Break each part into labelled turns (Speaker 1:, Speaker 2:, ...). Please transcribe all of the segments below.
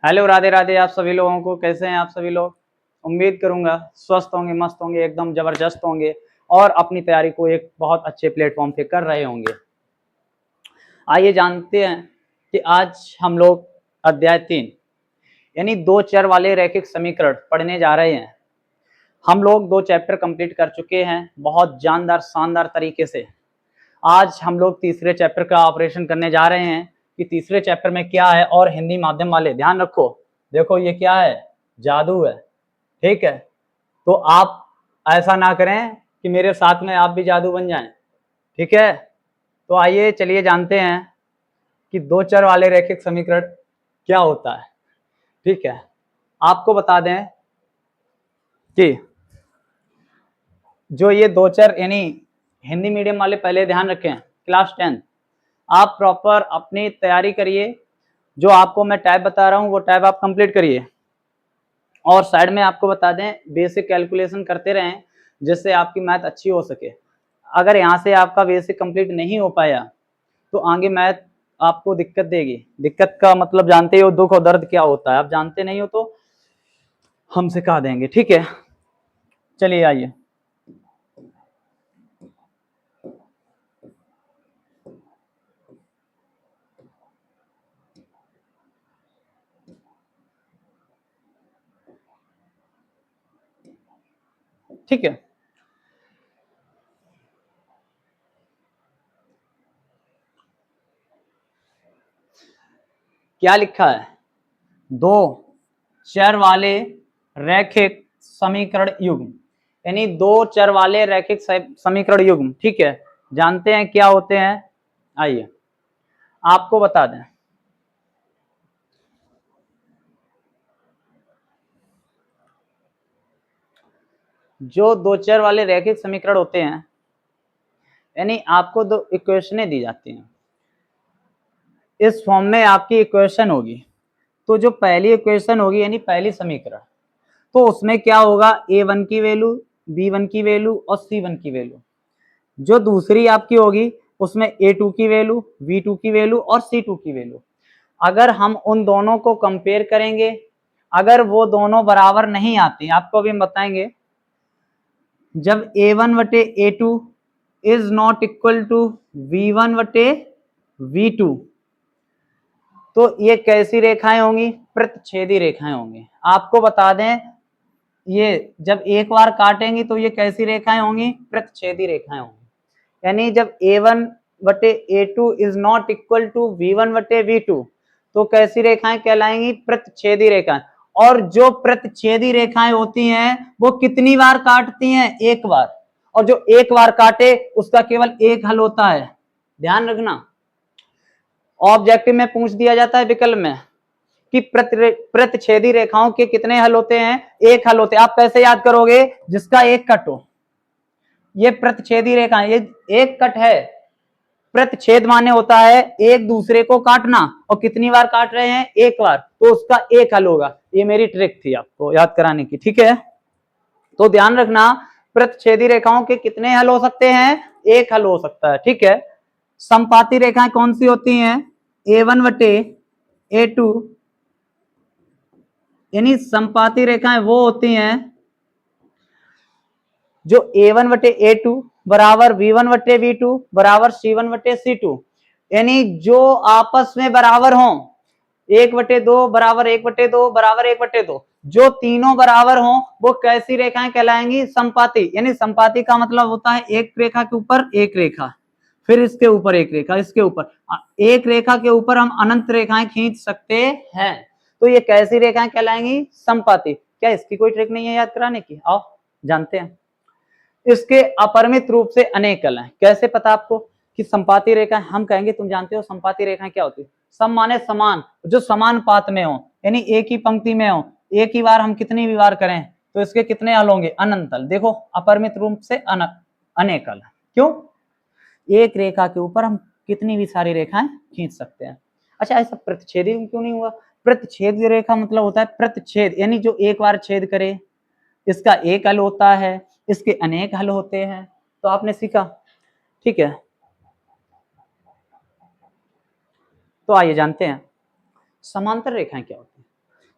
Speaker 1: Hello, Radhe Radhe आप सभी लोगों को। कैसे हैं आप सभी लोग? उम्मीद करूंगा स्वस्थ होंगे, मस्त होंगे, एकदम जबरदस्त होंगे और अपनी तैयारी को एक बहुत अच्छे प्लेटफॉर्म पे कर रहे होंगे। आइए जानते हैं कि आज हम लोग अध्याय 3 यानी दो चर वाले रैखिक समीकरण पढ़ने जा रहे हैं। हम लोग 2 चैप्टर कंप्लीट कर चुके हैं बहुत जानदार शानदार तरीके से। आज हम लोग तीसरे चैप्टर का ऑपरेशन करने जा रहे हैं कि तीसरे चैप्टर में क्या है। और हिंदी माध्यम वाले ध्यान रखो, देखो ये क्या है, जादू है, ठीक है। तो आप ऐसा ना करें कि मेरे साथ में आप भी जादू बन जाएं, ठीक है। तो आइए चलिए जानते हैं कि दो चर वाले रैखिक समीकरण क्या होता है, ठीक है। आपको बता दें कि जो ये दो चर यानी हिंदी मीडियम वाले पहले ध्यान रखें, क्लास 10 आप प्रॉपर अपनी तैयारी करिए। जो आपको मैं टैब बता रहा हूँ वो टैब आप कंप्लीट करिए और साइड में आपको बता दें बेसिक कैलकुलेशन करते रहें जिससे आपकी मैथ अच्छी हो सके। अगर यहाँ से आपका बेसिक कंप्लीट नहीं हो पाया तो आगे मैथ आपको दिक्कत देगी। दिक्कत का मतलब जानते हो, दुख और दर्द क्या होता है। आप जानते नहीं हो तो हम सिखा देंगे, ठीक है। चलिए आइए। ठीक है, क्या लिखा है, दो चर वाले रैखिक समीकरण युग्म यानी दो चर वाले रैखिक समीकरण युग्म, ठीक है। जानते हैं क्या होते हैं, आइए आपको बता दें। जो दो चर वाले रैखिक समीकरण होते हैं यानी आपको दो इक्वेशनें दी जाती हैं, इस फॉर्म में आपकी इक्वेशन होगी। तो जो पहली इक्वेशन होगी यानी पहली समीकरण, तो उसमें क्या होगा, a1 की वैल्यू, b1 की वैल्यू और c1 की वैल्यू। जो दूसरी आपकी होगी उसमें a2 की वैल्यू, b2 की वैल्यू और c2 की वैल्यू। अगर हम उन दोनों को कंपेयर करेंगे, अगर वो दोनों बराबर नहीं आती, आपको अभी हम बताएंगे, जब a1 बटे a2 is not equal to v1 बटे v2, तो ये कैसी रेखाएं होंगी, प्रतिच्छेदी रेखाएं होंगी। आपको बता दें ये जब एक बार काटेंगी तो ये कैसी रेखाएं होंगी, प्रतिच्छेदी रेखाएं होंगी। यानी जब a1 बटे a2 is not equal to v1 बटे v2 तो कैसी रेखाएं कहलाएंगी, प्रतिच्छेदी रेखाएं। और जो प्रतिच्छेदी रेखाएं होती हैं वो कितनी बार काटती हैं, एक बार। और जो एक बार काटे उसका केवल एक हल होता है, ध्यान रखना। ऑब्जेक्टिव में पूछ दिया जाता है विकल्प में कि प्रतिच्छेदी रेखाओं के कितने हल होते हैं, एक हल होते हैं। आप कैसे याद करोगे, जिसका एक कट हो। ये प्रतिच्छेदी रेखा, ये एक कट है। प्रतिच्छेद माने होता है एक दूसरे को काटना, और कितनी बार काट रहे हैं, एक बार, तो उसका एक हल होगा। ये मेरी ट्रिक थी आपको याद कराने की, ठीक है। तो ध्यान रखना, प्रतिच्छेदी रेखाओं के कितने हल हो सकते हैं, एक हल हो सकता है, ठीक है। संपाती रेखाएं कौन सी होती हैं, a1 बटे a2 यानी संपाती रेखाएं वो होती हैं जो a1 बटे a2 बराबर v1 बटे v2 बराबर c1 बटे c2, यानी जो आपस में बराबर हों, 1/2 बराबर 1/2 बराबर 1/2, जो तीनों बराबर हों वो कैसी रेखाएं कहलाएंगी, संपाती। यानी संपाती का मतलब होता है एक रेखा के ऊपर एक रेखा, फिर इसके ऊपर एक रेखा, इसके ऊपर एक रेखा के ऊपर हम अनंत रेखाएं खींच सकते हैं। तो ये कैसी रेखाएं कहलाएंगी, संपाती। क्या इसकी कोई ट्रिक नहीं है याद कराने की, आओ जानते हैं। इसके अपरिमित रूप से अनेक कल हैं। कैसे पता आपको कि संपाती रेखा, हम कहेंगे तुम जानते हो संपाती रेखाएं क्या होती है। सम माने समान, जो समान पात में हो, यानी एक ही पंक्ति में हो, एक ही बार हम कितनी भी बार करें तो इसके कितने हल होंगे, अनंत हल। देखो अपरिमित रूप से अनेक हल। क्यों, एक रेखा के ऊपर हम कितनी भी सारी रेखाएं खींच सकते हैं। अच्छा, ऐसा प्रतिच्छेदी क्यों नहीं हुआ, प्रतिच्छेद रेखा मतलब होता है प्रतिच्छेद, यानी जो एक बार छेद करे इसका एक हल होता है, इसके अनेक हल होते हैं। तो आपने सीखा, ठीक है। तो आइए जानते हैं समांतर रेखाएं क्या होती हैं।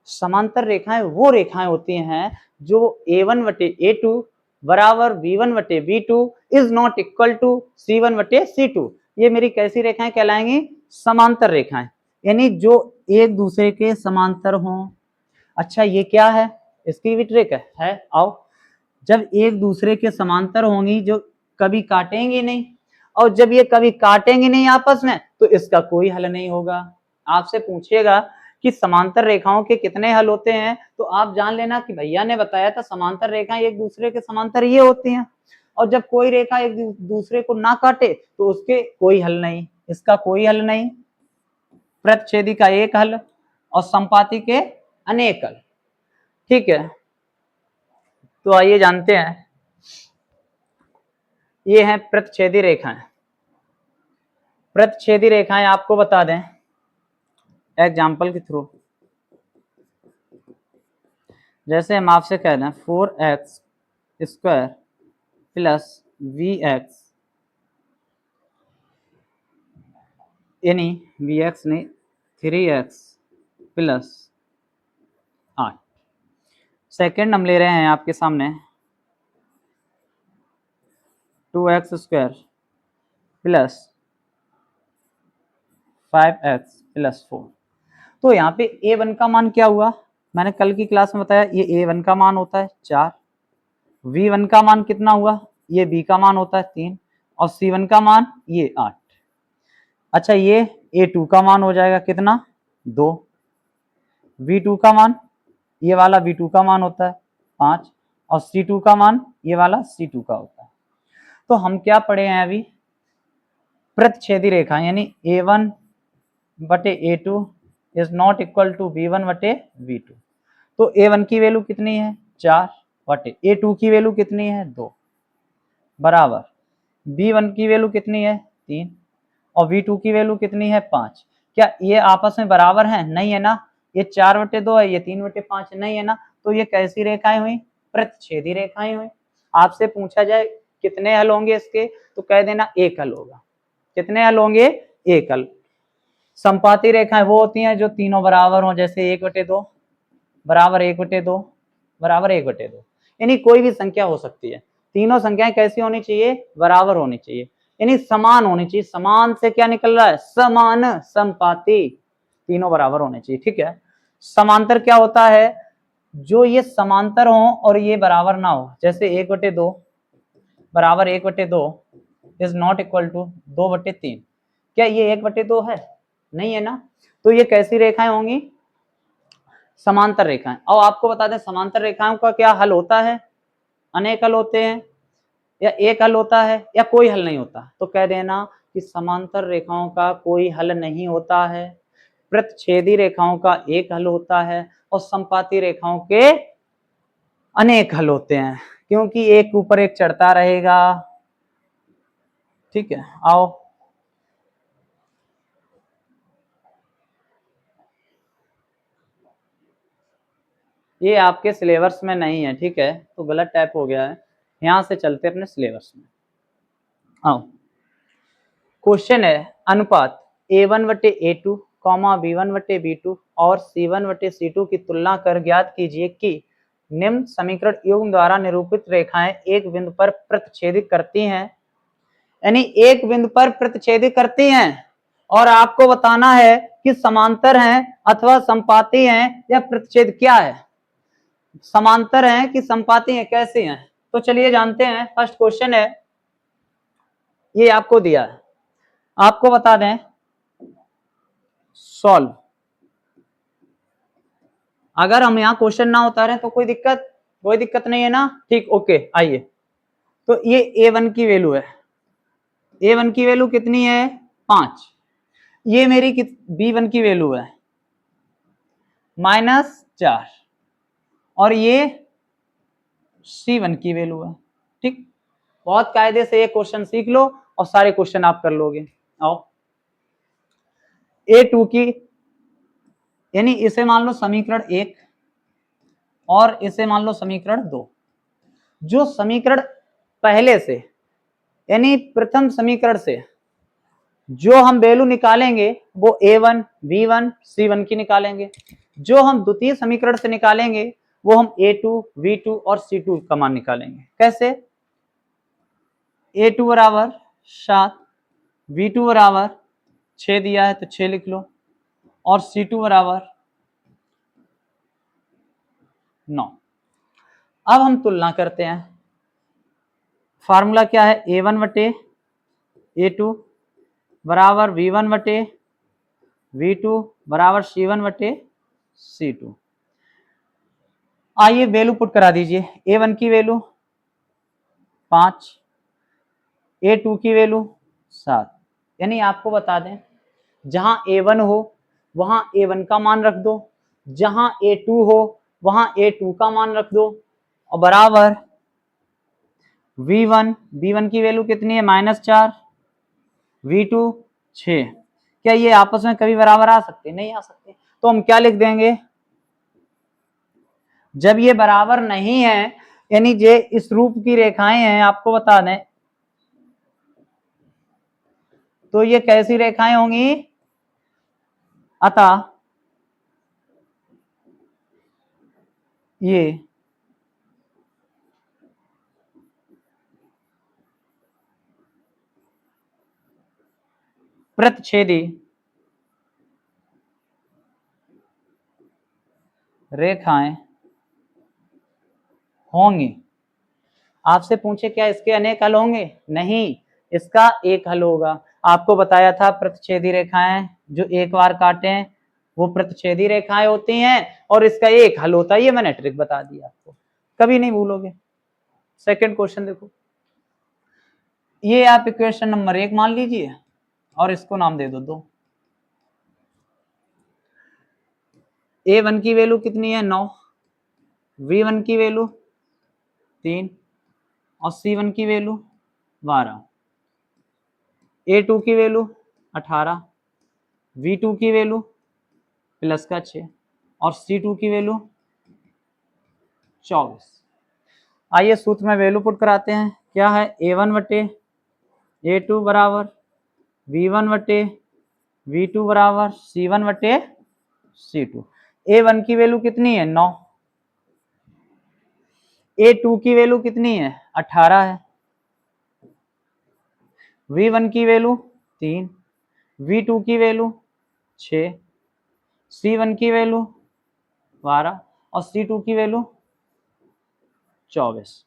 Speaker 1: समांतर रेखाएं वो रेखाएं होती हैं जो A1/A2 बराबर B1/B2 is not equal to C1/C2। ये मेरी कैसी रेखाएं कहलाएंगी? समांतर रेखाएं, यानी जो एक दूसरे के समांतर हों। अच्छा ये क्या है? इसकी भी ट्रिक है। आओ, जब एक दूसरे के समांतर होंगी जो कभी काटेंगे नहीं, और जब ये कभी काटेंगे नहीं आपस में, तो इसका कोई हल नहीं होगा। आपसे पूछेगा कि समांतर रेखाओं के कितने हल होते हैं, तो आप जान लेना कि भैया ने बताया था समांतर रेखाएं एक दूसरे के समांतर ये होती हैं, और जब कोई रेखा एक दूसरे को ना काटे तो उसके कोई हल नहीं, इसका कोई हल नहीं। प्रतिच्छेदी का एक हल और संपाती के अनेक हल। ठीक है, तो आइए जानते हैं। ये हैं प्रतिच्छेदी रेखाएं। प्रतिच्छेदी रेखाएं आपको बता दें एग्जाम्पल के थ्रू। जैसे हम आपसे कह दें 4x² प्लस vx, यानी vx नहीं 3x प्लस 8। सेकेंड हम ले रहे हैं आपके सामने 2x² प्लस 5x प्लस 4। तो यहाँ पे a1 का मान क्या हुआ? मैंने कल की क्लास में बताया ये a1 का मान होता है 4, v1 का मान कितना हुआ? ये b का मान होता है 3, और c1 का मान ये 8। अच्छा ये a2 का मान हो जाएगा कितना? 2। v2 का मान, ये वाला v2 का मान होता है 5, और c2 का मान ये वाला c2 का होता है। तो हम क्या पढ़े हैं अभी? प्रतिच्छेदी रेखा, यानी a1/a2 is not equal to b1/b2। तो a1 की वैल्यू कितनी है? 4/a2 की वैल्यू कितनी है? 2 बराबर b1 की वैल्यू कितनी है? 3, और v2 की वैल्यू कितनी है? 5। क्या ये आपस में बराबर हैं? नहीं है ना। ये 4/2 है, ये 3/5 नहीं है ना। तो ये कैसी रेखाएं हुई? प्रतिच्छेदी रेखाएं हुई। आपसे पूछा जाए कितने हल होंगे इसके, तो कह देना एक हल होगा। कितने हल होंगे? एक हल। संपाती रेखाएं वो होती हैं जो तीनों बराबर हो, जैसे 1/2 बराबर 1/2 बराबर 1/2, यानी कोई भी संख्या हो सकती है। तीनों संख्याएं कैसी होनी चाहिए? बराबर होनी चाहिए, यानी समान होनी चाहिए। समान से क्या निकल रहा है? समान, संपाती, तीनों बराबर होने चाहिए। ठीक है। समांतर क्या होता है? जो ये समांतर हो और ये बराबर ना हो, जैसे 1/2 बराबर 1/2 इज नॉट इक्वल टू 2/3। क्या ये 1/2 है? नहीं है ना। तो ये कैसी रेखाएं होंगी? समांतर रेखाएं। और आपको बता दें समांतर रेखाओं का क्या हल होता है? अनेक हल होते हैं, या एक हल होता है, या कोई हल नहीं होता। तो कह देना कि समांतर रेखाओं का कोई हल नहीं होता है, प्रतिच्छेदी रेखाओं का एक हल होता है, और संपाती रेखाओं के अनेक हल होते हैं, क्योंकि एक ऊपर एक चढ़ता रहेगा। ठीक है, आओ ये आपके सिलेबस में नहीं है, ठीक है, तो गलत टाइप हो गया है। यहां से चलते अपने सिलेबस में। आओ, क्वेश्चन है अनुपात a1/a2, b1/b2 और c1/c2 की तुलना कर ज्ञात कीजिए कि निम्न समीकरण युग्म द्वारा निरूपित रेखाएं एक बिंदु पर प्रतिच्छेदित करती हैं, यानी एक बिंदु पर प्रतिच्छेदित करती हैं, और आपको बताना है कि समांतर हैं अथवा संपाती हैं या प्रतिच्छेद क्या है। समांतर हैं कि संपाती हैं, कैसे हैं? तो चलिए जानते हैं। फर्स्ट क्वेश्चन है, ये आपको दिया है, आपको बता दें सॉल्व। अगर हम यहाँ क्वेश्चन ना उतारें तो कोई दिक्कत नहीं है ना। ठीक, ओके। आइए, तो ये a1 की वैल्यू है, a1 की वैल्यू कितनी है? 5। ये मेरी b1 की वैल्यू है -4, और ये c1 की वैल्यू है। ठीक, बहुत कायदे से ये क्वेश्चन सीख लो और सारे क्वेश्चन आप कर लोगे। आओ, a2 की, यानी इसे मान लो समीकरण 1 और इसे मान लो समीकरण 2। जो समीकरण पहले से, यानी प्रथम समीकरण से जो हम वैल्यू निकालेंगे वो a1, b1, c1 की निकालेंगे। जो हम द्वितीय समीकरण से निकालेंगे वो हम A2, V2 और C2 का मान निकालेंगे। कैसे? A2 बराबर 7, V2 बराबर 6 दिया है तो 6 लिख लो, और C2 बराबर 9। अब हम तुलना करते हैं। फार्मूला क्या है? A1 बटे A2 बराबर V1 बटे V2 बराबर C1 बटे C2। आइए वैल्यू पुट करा दीजिए। A1 की वैल्यू 5, A2 की वैल्यू 7। यानी आपको बता दें, जहां A1 हो वहां A1 का मान रख दो, जहां A2 हो वहां A2 का मान रख दो, और बराबर V1 की वैल्यू कितनी है? -4, V2 6। क्या ये आपस में कभी बराबर आ सकते? नहीं आ सकते। तो हम क्या लिख देंगे? जब ये बराबर नहीं है, यानी ये इस रूप की रेखाएं हैं, आपको बता दें, तो ये कैसी रेखाएं होंगी? अतः ये प्रतिच्छेदी रेखाएं होंगी। आपसे पूछे क्या इसके अनेक हल होंगे? नहीं, इसका एक हल होगा। आपको बताया था प्रतिच्छेदी रेखाएं जो एक बार काटें वो प्रतिच्छेदी रेखाएं होती हैं, और इसका एक हल होता है। ये मैंने ट्रिक बता दी आपको, कभी नहीं भूलोगे। सेकंड क्वेश्चन देखो, ये आप इक्वेशन नंबर 1 मान लीजिए और इसको नाम दे दो 2। A1 की वैल्यू कितनी है? 9, V1 की वैल्यू 3 और C1 की वैल्यू 12, A2 की वैल्यू 18, V2 की वैल्यू प्लस का 6 और C2 की वैल्यू 24। आइए सूत्र में वैल्यू पुट कराते हैं। क्या है? A1 बटे A2 बराबर V1 बटे V2 बराबर C1 बटे C2। A1 की वैल्यू कितनी है? 9। A2 की वैल्यू कितनी है? 18 है। V1 की वैल्यू 3, V2 की वैल्यू 6, C1 की वैल्यू 12 और C2 की वैल्यू 24।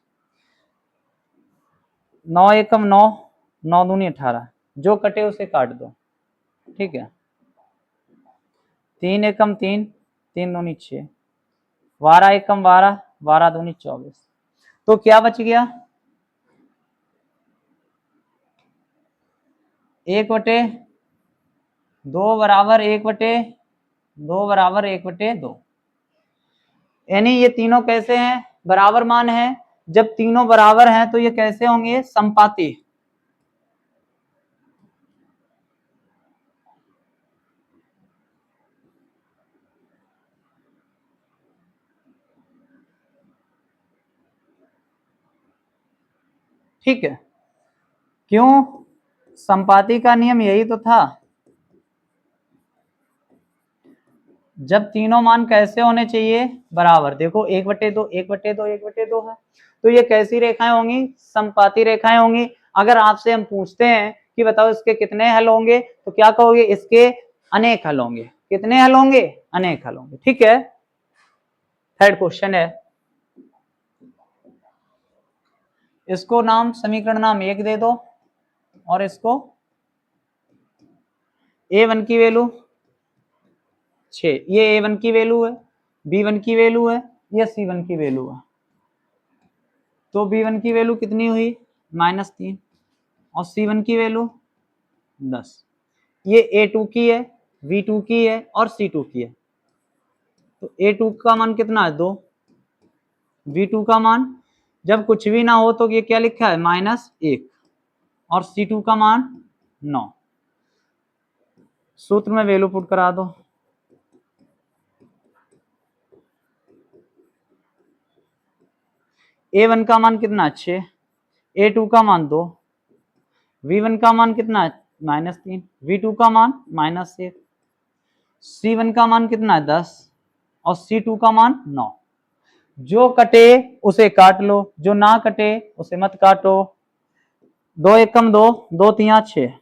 Speaker 1: 9 एकम 9, 9 दूनी 18, जो कटे उसे काट दो। ठीक है, 3 एकम 3, 3 दूनी 6, 12 एकम 12, 12 दूनी 24। तो क्या बच गया? 1/2 बराबर 1/2 बराबर 1/2। यानी ये तीनों कैसे हैं? बराबर मान है। जब तीनों बराबर हैं तो ये कैसे होंगे? समपाती। ठीक है, क्यों? समपाती का नियम यही तो था, जब तीनों मान कैसे होने चाहिए? बराबर। देखो 1/2, 1/2, 1/2 है, तो ये कैसी रेखाएं होंगी? समपाती रेखाएं होंगी। अगर आपसे हम पूछते हैं कि बताओ इसके कितने हल होंगे, तो क्या कहोगे? इसके अनेक हल होंगे। कितने हल होंगे? अनेक हल होंगे। ठीक है, थर्ड क्वेश्चन है, इसको नाम समीकरण नाम 1 दे दो और इसको A1 की वैल्यू 6, ये A1 की वैल्यू है, B1 की वैल्यू है, ये C1 की वैल्यू है। तो B1 की वैल्यू कितनी हुई? -3 और C1 की वैल्यू 10। ये A2 की है, V2 की है और C2 की है। तो A2 का मान कितना है? 2। V2 का मान जब कुछ भी ना हो तो ये क्या लिखा है? -1 और C2 का मान 9। सूत्र में वैल्यू पुट करा दो। A1 का मान कितना? 6, A2 का मान 2, V1 का मान कितना है? -3, V2 का मान -1, C1 का मान कितना है? 10 और C2 का मान 9। जो कटे उसे काट लो, जो ना कटे उसे मत काटो। 2 एकम 2, 2 तिया 6,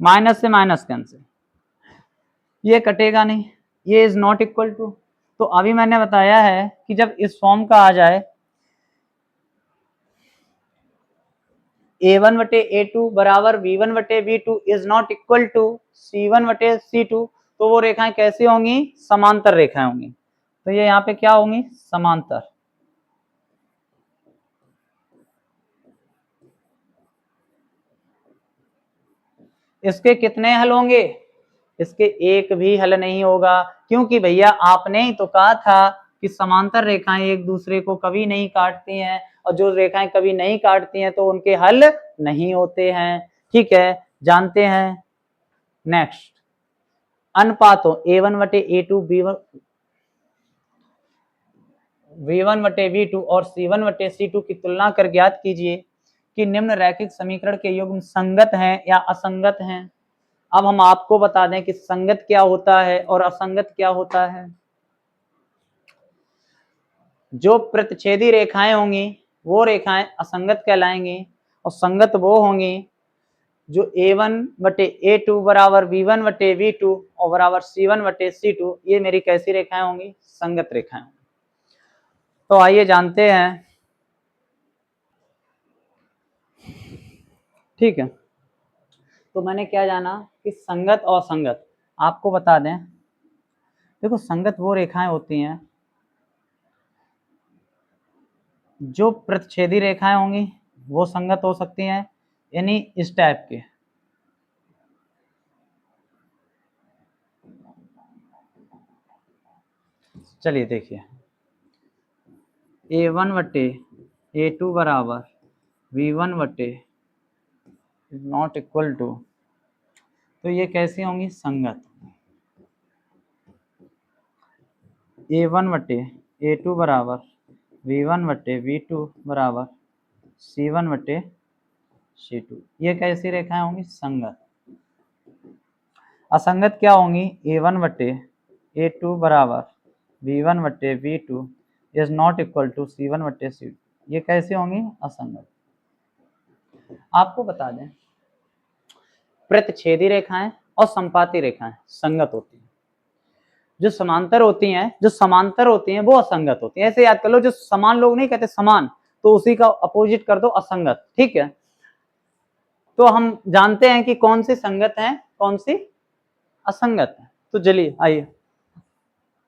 Speaker 1: माइनस से माइनस कैंसिल, ये कटेगा नहीं, ये इज नॉट इक्वल टू। तो अभी मैंने बताया है कि जब इस फॉर्म का आ जाए A1 बटे A2 बराबर B1 बटे B2 is not equal to C1 बटे C2, तो वो रेखाएं कैसी होंगी? समांतर रेखाएं होंगी। तो ये यहाँ पे क्या होंगी? समांतर। इसके कितने हल होंगे? इसके एक भी हल नहीं होगा, क्योंकि भैया आपने ही तो कहा था कि समांतर रेखाएं एक दूसरे को कभी नहीं काटती हैं, और जो रेखाएं कभी नहीं काटती हैं तो उनके हल नहीं होते हैं। ठीक है, जानते हैं। नेक्स्ट, अनुपातों A1 बटे A2 V1 बटे V2 और C1 बटे C2 की तुलना कर ज्ञात कीजिए कि निम्न रैखिक समीकरण के युग्म संगत हैं या असंगत हैं। अब हम आपको बता दें कि संगत क्या होता है और असंगत क्या होता है। जो प्रतिच्छेदी रेखाएं होंगी वो रेखाएं असंगत कहलाएंगी, और संगत वो होंगी जो A1 बटे A2 बराबर B1 बटे B2 और बराबर C1 बटे C2, ये मेरी कैसी रेखाएं होंगी? संगत रेखाएं होंगी। तो आइए जानते हैं। ठीक है, तो मैंने क्या जाना कि संगत और असंगत। आपको बता दें, देखो संगत वो रेखाएं होती हैं जो प्रतिच्छेदी रेखाएं होंगी वो संगत हो सकती हैं, यानी इस टाइप के। चलिए देखिए, A1 बटे A2 बराबर V1 बटे नॉट इक्वल टू, तो ये कैसी होंगी? संगत। A1 बटे A2 बराबर V1 बटे V2 बराबर C1 बटे C2, ये कैसी रेखाएं होंगी? संगत। असंगत क्या होंगी? A1 बटे A2 बराबर V1 बटे V2 is not equal to C1 बटे C2, ये कैसे होंगी? असंगत। आपको बता दें, प्रतिच्छेदी रेखाएं और संपाती रेखाएं संगत होती हैं। जो समांतर होती हैं वो असंगत होती हैं। ऐसे याद कर लो, जो समान लोग नहीं कहते समान, तो उसी का अपोजिट कर दो असंगत। ठीक है, तो हम जानते हैं कि कौन सी संगत है कौन सी असंगत है। तो चलिए आइए,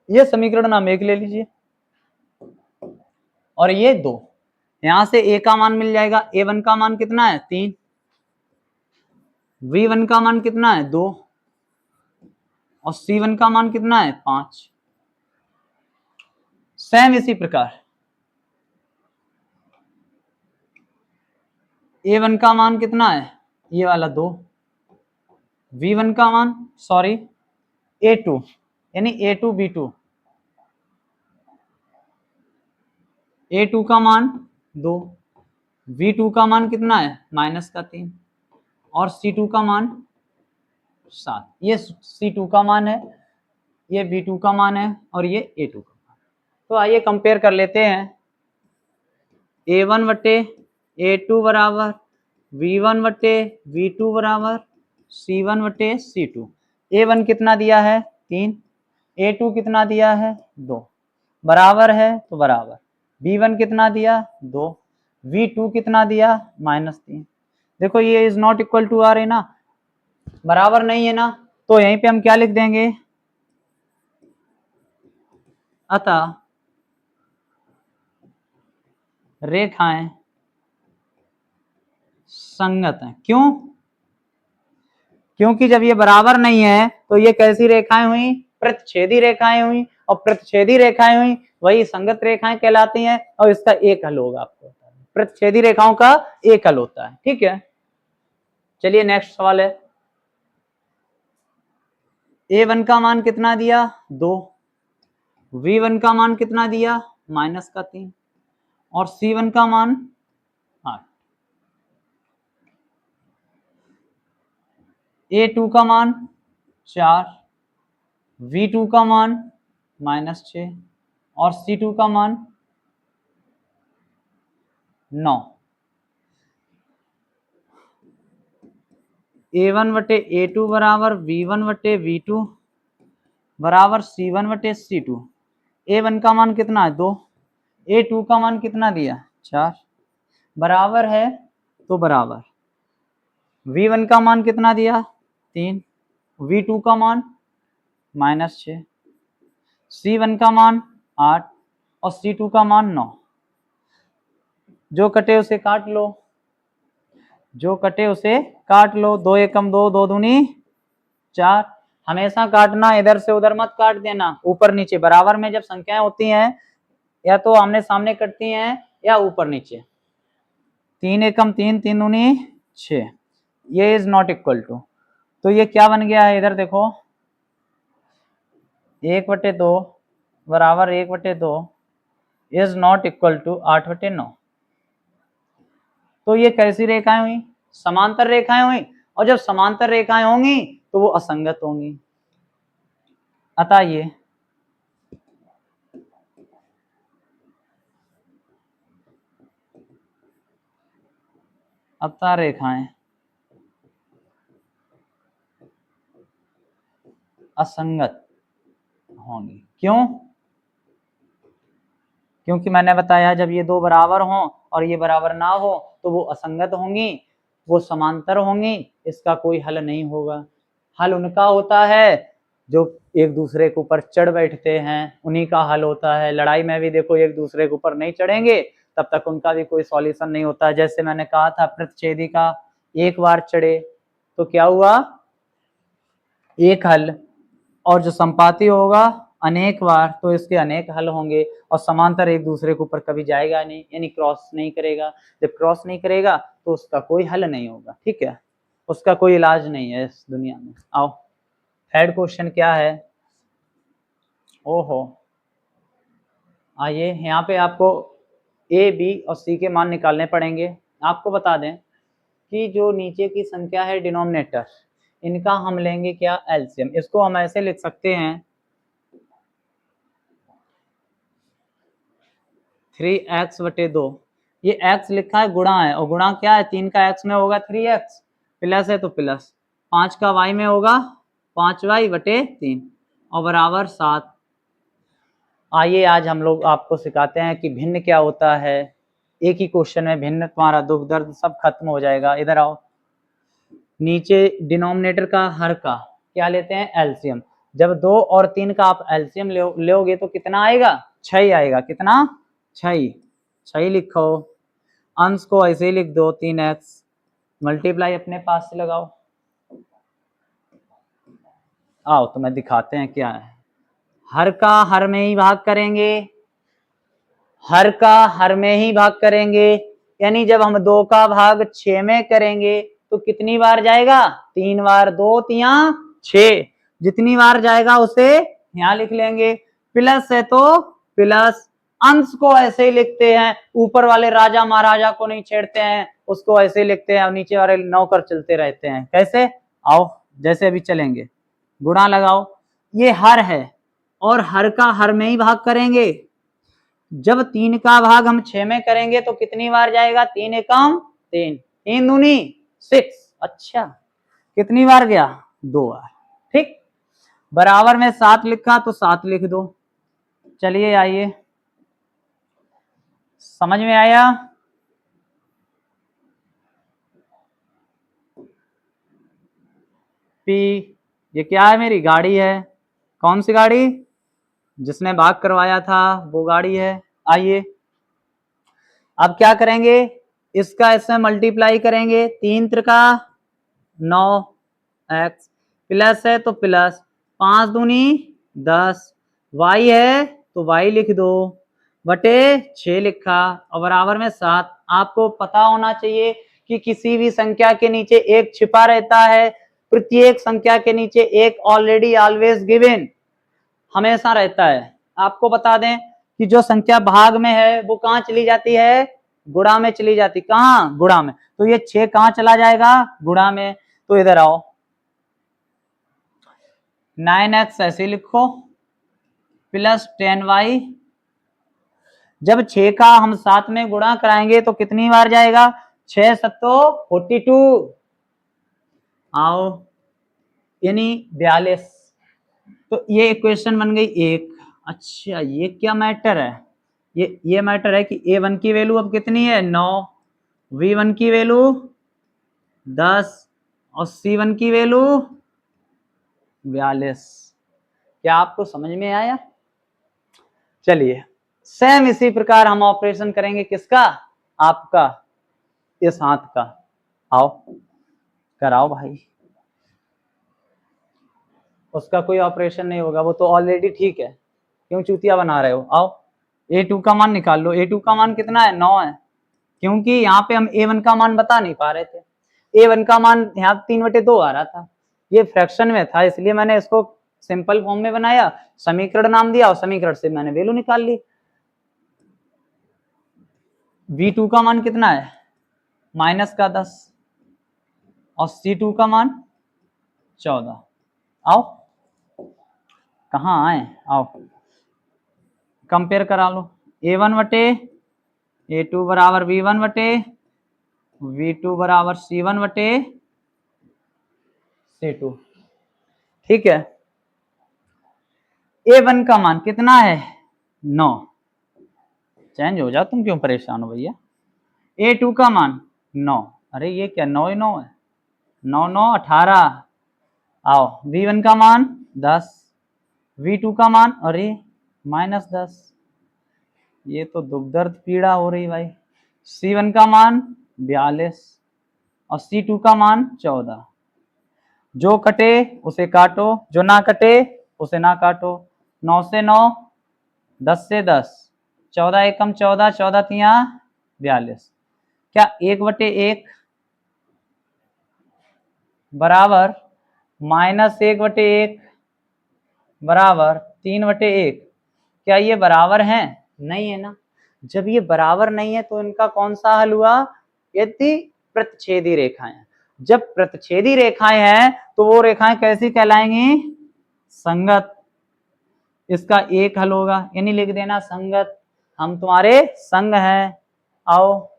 Speaker 1: ये समीकरण नाम 1 ले लीजिए और ये 2। यहां से A का मान मिल जाएगा। A1 का मान कितना है? 3। V1 का मान कितना है? 2। और C1 का मान कितना है? 5। सेम इसी प्रकार A1 का मान कितना है? ये वाला 2। V1 का मान, सॉरी A2, यानी A2 B2, A2 का मान 2, V2 का मान कितना है? -3, और C2 का मान 7। ये C2 का मान है, ये V2 का मान है, और ये A2 का मान। तो आइए कंपेयर कर लेते हैं। A1 बटे A2 बराबर V1 बटे V2 बराबर C1 बटे C2। A1 कितना दिया है? 3। A2 कितना दिया है? 2। बराबर है तो बराबर। V1 कितना दिया? 2। V2 कितना दिया? -3। देखो ये इज नॉट इक्वल टू आ रही ना, बराबर नहीं है ना, तो यहीं पे हम क्या लिख देंगे? अतः रेखाएं संगत हैं। क्यों? क्योंकि जब ये बराबर नहीं है तो ये कैसी रेखाएं हुई? प्रतिच्छेदी रेखाएं हुई, और प्रतिच्छेदी रेखाएं हुई वही संगत रेखाएं कहलाती हैं, और इसका एक हल होगा। आपको प्रतिच्छेदी रेखाओं का एक हल होता है। ठीक है, चलिए नेक्स्ट सवाल है। A1 का मान कितना दिया? 2। V1 का मान कितना दिया? -3, और C1 का मान 8। A2 का मान 4, V2 का मान -6 और C2 का मान 9। A1/A2 बराबर V1/V2 बराबर C1/C2। A1 का मान कितना है 2, A2 का मान कितना दिया 4, बराबर है तो बराबर V1 का मान कितना दिया 3, V2 का मान -6, C1 का मान 8 और C2 का मान 9। जो कटे उसे काट लो, जो कटे उसे काट लो। 2 एकम 2, 2 दूनी 4। हमेशा काटना, इधर से उधर मत काट देना, ऊपर नीचे। बराबर में जब संख्याएं होती हैं या तो आमने सामने कटती हैं या ऊपर नीचे। 3 एकम 3, 3 दूनी 6। ये इज नॉट इक्वल टू, तो ये क्या बन गया है इधर देखो, 1/2 बराबर 1/2 इज नॉट इक्वल टू 8/9। तो ये कैसी रेखाएं हुई, समांतर रेखाएं हुई, और जब समांतर रेखाएं होंगी तो वो असंगत होंगी। अतः ये अतः रेखाएं असंगत होंगी। क्यों? क्योंकि मैंने बताया जब ये दो बराबर हों और ये बराबर ना हो तो वो असंगत होंगी, वो समांतर होंगी, इसका कोई हल नहीं होगा। हल उनका होता है जो एक दूसरे के ऊपर चढ़ बैठते हैं, उन्हीं का हल होता है। लड़ाई में भी देखो एक दूसरे के ऊपर नहीं चढ़ेंगे तब तक उनका भी कोई सॉल्यूशन नहीं होता। जैसे मैंने कहा था प्रतिच्छेदी का एक बार चढ़े तो क्या हुआ, एक हल, और जो संपाती होगा अनेक बार तो इसके अनेक हल होंगे। और समांतर एक दूसरे के ऊपर कभी जाएगा नहीं, यानी क्रॉस नहीं करेगा। जब क्रॉस नहीं करेगा तो उसका कोई हल नहीं होगा, ठीक है, उसका कोई इलाज नहीं है इस दुनिया में। आओ थर्ड क्वेश्चन क्या है। ओहो, आइए यहाँ पे आपको ए बी और सी के मान निकालने पड़ेंगे। आपको बता दें कि जो नीचे की संख्या है डिनोमिनेटर, इनका हम लेंगे क्या एलसीएम। इसको हम ऐसे लिख सकते हैं 3x/2। ये x लिखा है गुणा है, और गुणा क्या है 3 का x में होगा 3x, प्लस है तो प्लस, 5 का y में होगा 5y/3 और बराबर 7। आइए आज हम लोग आपको सिखाते हैं कि भिन्न क्या होता है। एक ही क्वेश्चन में भिन्न, तुम्हारा दुख दर्द सब खत्म हो जाएगा। इधर आओ, नीचे डिनोमिनेटर का हर का क्या लेते हैं एलसीएम। जब 2 और 3 का आप एलसीएम लोगे तो कितना आएगा 6 आएगा। कितना 6 लिखो। अंश को ऐसे ही लिख दो 3x, मल्टीप्लाई अपने पास से लगाओ। आओ तो मैं दिखाते हैं क्या है। हर का हर में ही भाग करेंगे, हर का हर में ही भाग करेंगे, यानी जब हम 2 का भाग 6 में करेंगे तो कितनी बार जाएगा 3 बार, 2 तिया 6, जितनी बार जाएगा उसे यहाँ लिख लेंगे। प्लस है तो प्लस, अंश को ऐसे ही लिखते हैं, ऊपर वाले राजा महाराजा को नहीं छेड़ते हैं, उसको ऐसे ही लिखते हैं और नीचे वाले नौकर चलते रहते हैं। कैसे, आओ जैसे अभी चलेंगे। गुणा लगाओ, ये हर है और हर का हर में ही भाग करेंगे। जब 3 का भाग हम 6 में करेंगे तो कितनी बार जाएगा 3 एकम 3, 3 दूनी 6। अच्छा, कितनी बार गया 2 बार, ठीक। बराबर में 7 लिखा तो 7 लिख दो। चलिए आइए, समझ में आया। पी, ये क्या है, मेरी गाड़ी है। कौन सी गाड़ी, जिसने भाग करवाया था वो गाड़ी है। आइए अब क्या करेंगे, इसका इसमें मल्टीप्लाई करेंगे। 3 त्रिका 9x, प्लस है तो प्लस, 5 दूनी 10, y है तो y लिख दो, बटे 6 लिखा और बराबर में 7। आपको पता होना चाहिए कि किसी भी संख्या के नीचे एक छिपा रहता है, प्रत्येक संख्या के नीचे एक ऑलरेडी ऑलवेज गिवन हमेशा रहता है। आपको बता दें कि जो संख्या भाग में है वो कहाँ चली जाती है, गुणा में चली जाती। कहाँ, गुणा में। तो ये 6 कहाँ चला जाएगा, गुणा में। तो इधर आओ, 9x ऐसे लिखो, प्लस 10y। जब 6 का हम साथ में गुणा कराएंगे तो कितनी बार जाएगा? 6 सत्तो 42, आओ यानी 42। तो ये इक्वेशन बन गई एक। अच्छा ये क्या मैटर है? ये मैटर है कि a1 की वैल्यू अब कितनी है? 9, v1 की वैल्यू 10 और c1 की वैल्यू 42। क्या आपको समझ में आया? चलिए सेम इसी प्रकार हम ऑपरेशन करेंगे किसका? आपका इस हाथ का। आओ कराओ भाई। उसका कोई ऑपरेशन नहीं होगा, वो तो ऑलरेडी ठीक है, क्यों चूतिया बना रहे हो? आओ a2 का मान निकाल लो। a2 का मान कितना है? 9 है, क्योंकि यहाँ पे हम a1 का मान बता नहीं पा रहे थे। a1 का मान यहाँ 3/2 आ रहा था, ये फ्रैक्शन में था, इसलिए मैंने इसको सिंपल फॉर्म में बनाया, समीकरण नाम दिया और समीकरण से मैंने वैल्यू निकाल ली। v2 का मान कितना है? -10 और c2 का मान 14। आओ कहाँ आए? आओ कंपेयर करा लो। a1 बटे a2 बराबर v1 बटे v2 बराबर c1 बटे c2। ठीक है, a1 का मान कितना है? 9। चेंज हो जाओ, तुम क्यों परेशान हो भैया? a2 का मान 9। अरे ये क्या 9 ही 9 है? 9 9 18। आओ v1 का मान 10, v2 का मान अरे -10। ये तो दुख दर्द पीड़ा हो रही भाई। c1 का मान 42 और c2 का मान 14। जो कटे उसे काटो, जो ना कटे उसे ना काटो। 9 से 9, 10 से 10, 14 एकम 14, 14 तिया 42। क्या 1/1 बराबर -1/1 बराबर 3/1? क्या ये बराबर हैं? नहीं है ना। जब ये बराबर नहीं है तो इनका कौन सा हल हुआ? यदि प्रतिच्छेदी रेखाएं। जब प्रतिच्छेदी रेखाएं हैं तो वो रेखाएं कैसी कहलाएंगी? संगत। इसका एक हल होगा, यानी लिख देना संगत। हम तुम्हारे संग हैं। आओ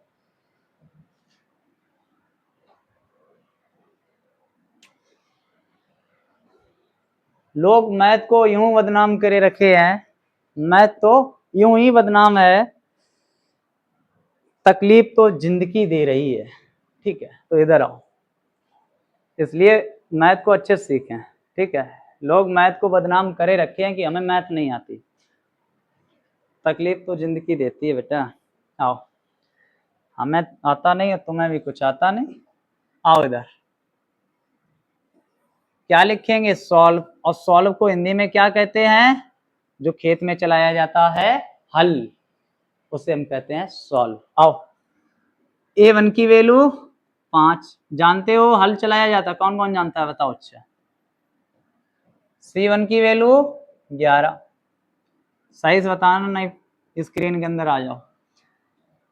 Speaker 1: लोग मैथ को यूं बदनाम करे रखे हैं, मैथ तो यूं ही बदनाम है, तकलीफ तो जिंदगी दे रही है। ठीक है, तो इधर आओ, इसलिए मैथ को अच्छे से सीखें। ठीक है, लोग मैथ को बदनाम करे रखे हैं कि हमें मैथ नहीं आती, तकलीफ तो जिंदगी देती है बेटा। आओ, हमें आता नहीं है, तुम्हें भी कुछ आता नहीं। आओ इधर, क्या लिखेंगे? सॉल्व। और सॉल्व को हिंदी में क्या कहते हैं? जो खेत में चलाया जाता है हल, उसे हम कहते हैं सॉल्व। आओ a1 की वैल्यू 5 जानते हो, हल चलाया जाता है, कौन कौन जानता है बताओ? अच्छा c1 की वैल्यू 11, सही से बताना, नहीं स्क्रीन के अंदर आ जाओ।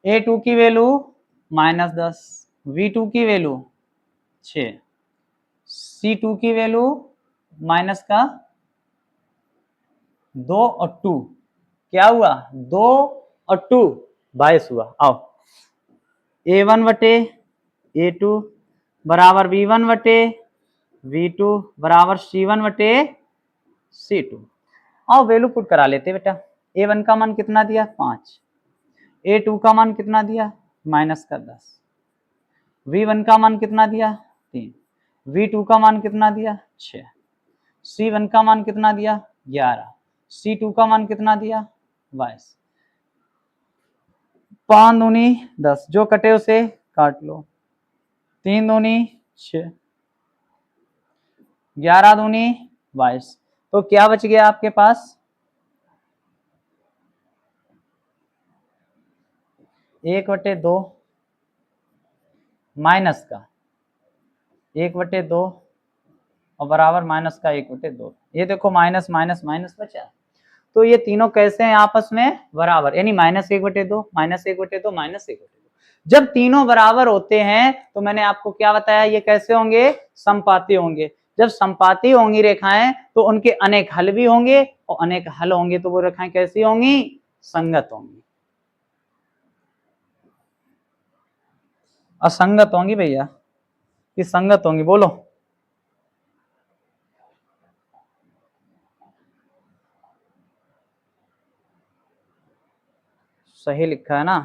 Speaker 1: a2 की वैल्यू -10, v2 की वैल्यू 6, c2 की वैल्यू -2 और 2, क्या हुआ? 2 और 2 22 हुआ। आओ a1 बटे a2 बराबर v1 बटे v2 बराबर c1 बटे c2। आओ वैल्यू पुट करा लेते बेटा। a1 का मान कितना दिया? 5, a2 का मान कितना दिया? -10, v1 का मान कितना दिया? 3, v2 का मान कितना दिया? 6, c1 का मान कितना दिया? 11, c2 का मान कितना दिया? 22। 5 दूनी 10, जो कटे उसे काट लो। 3 दूनी 6, 11 दूनी 22। तो क्या बच गया आपके पास? 1/2 माइनस का 1/2 और बराबर माइनस का 1/2। ये देखो माइनस माइनस माइनस बचा, तो ये तीनों कैसे हैं? आपस में बराबर, यानी -1/2 -1/2 -1/2। जब तीनों बराबर होते हैं तो मैंने आपको क्या बताया? ये कैसे होंगे? समपाती होंगे। जब संपाती होंगी रेखाएं तो उनके अनेक हल भी होंगे, और अनेक हल होंगे तो वो रेखाएं कैसी होंगी? संगत होंगी। असंगत होंगी भैया कि संगत होंगी? बोलो। सही लिखा है ना?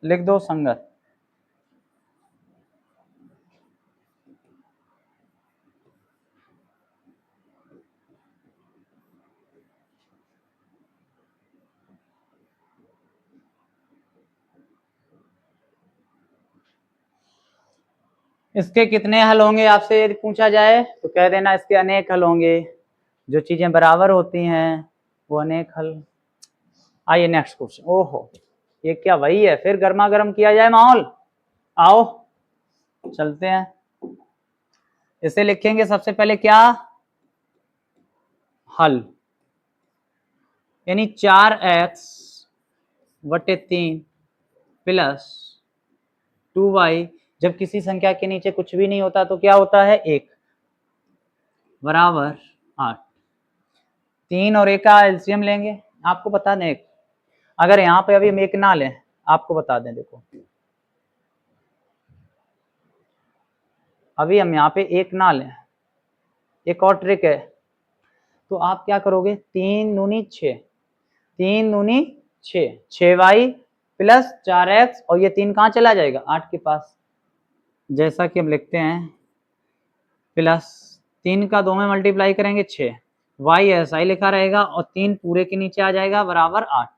Speaker 1: लिख दो संगत। इसके कितने हल होंगे आपसे यदि पूछा जाए तो कह देना इसके अनेक हल होंगे। जो चीजें बराबर होती हैं वो अनेक हल। आइए नेक्स्ट क्वेश्चन। ओहो, ये क्या वही है? फिर गर्मा गर्म किया जाए माहौल। आओ चलते हैं। इसे लिखेंगे सबसे पहले क्या? हल, यानी 4x बटे 3 प्लस 2y। जब किसी संख्या के नीचे कुछ भी नहीं होता तो क्या होता है? 1 बराबर 8। 3 और 1 का एलसीएम लेंगे। आपको बता दें, अगर यहाँ पे अभी हम 1 ना लें, आपको बता दें, देखो अभी हम यहाँ पे 1 ना लें, एक और ट्रिक है। तो आप क्या करोगे? 3 दूनी 6, 3 दूनी 6, 6y प्लस 4x, और ये 3 कहाँ चला जाएगा? 8 के पास। जैसा कि हम लिखते हैं प्लस 3 का 2 में मल्टीप्लाई करेंगे 6, y ऐसा ही लिखा रहेगा, और 3 पूरे के नीचे आ जाएगा बराबर 8।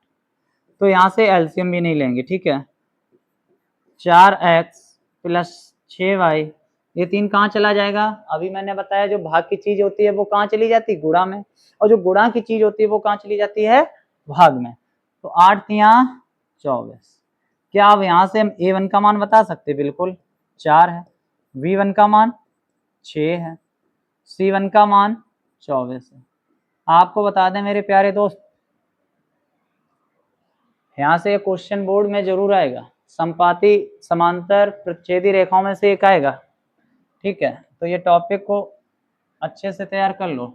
Speaker 1: तो यहाँ से एलसीएम भी नहीं लेंगे, ठीक है। 4x प्लस 6y, ये 3 कहाँ चला जाएगा? अभी मैंने बताया जो भाग की चीज होती है वो कहाँ चली जाती है? गुणा में। और जो गुणा की चीज होती है वो कहाँ चली जाती है? भाग में। तो 8 तिया 24। क्या अब यहाँ से हम a1 का मान बता सकते? बिल्कुल, 4 है। b1 का मान 6 है। c1 का मान 24 है। आपको बता दें मेरे प्यारे दोस्त, यहाँ से क्वेश्चन बोर्ड में जरूर आएगा। संपाती समांतर प्रतिच्छेदी रेखाओं में से एक आएगा, ठीक है। तो ये टॉपिक को अच्छे से तैयार कर लो।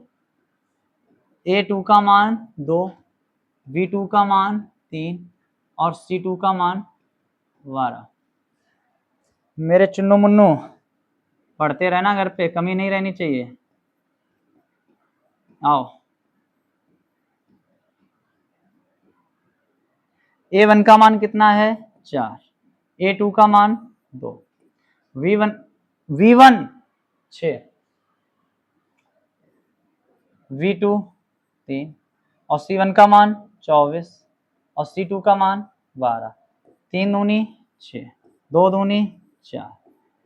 Speaker 1: a2 का मान 2, b2 का मान 3 और c2 का मान 12। मेरे चुन्नू मुन्नू पढ़ते रहना, घर पे कमी नहीं रहनी चाहिए। आओ, a1 का मान कितना है? 4, a2 का मान 2, v1 6, v2 3 और c1 का मान 24 और c2 का मान 12। 3 दूनी 6, 2 दूनी 4,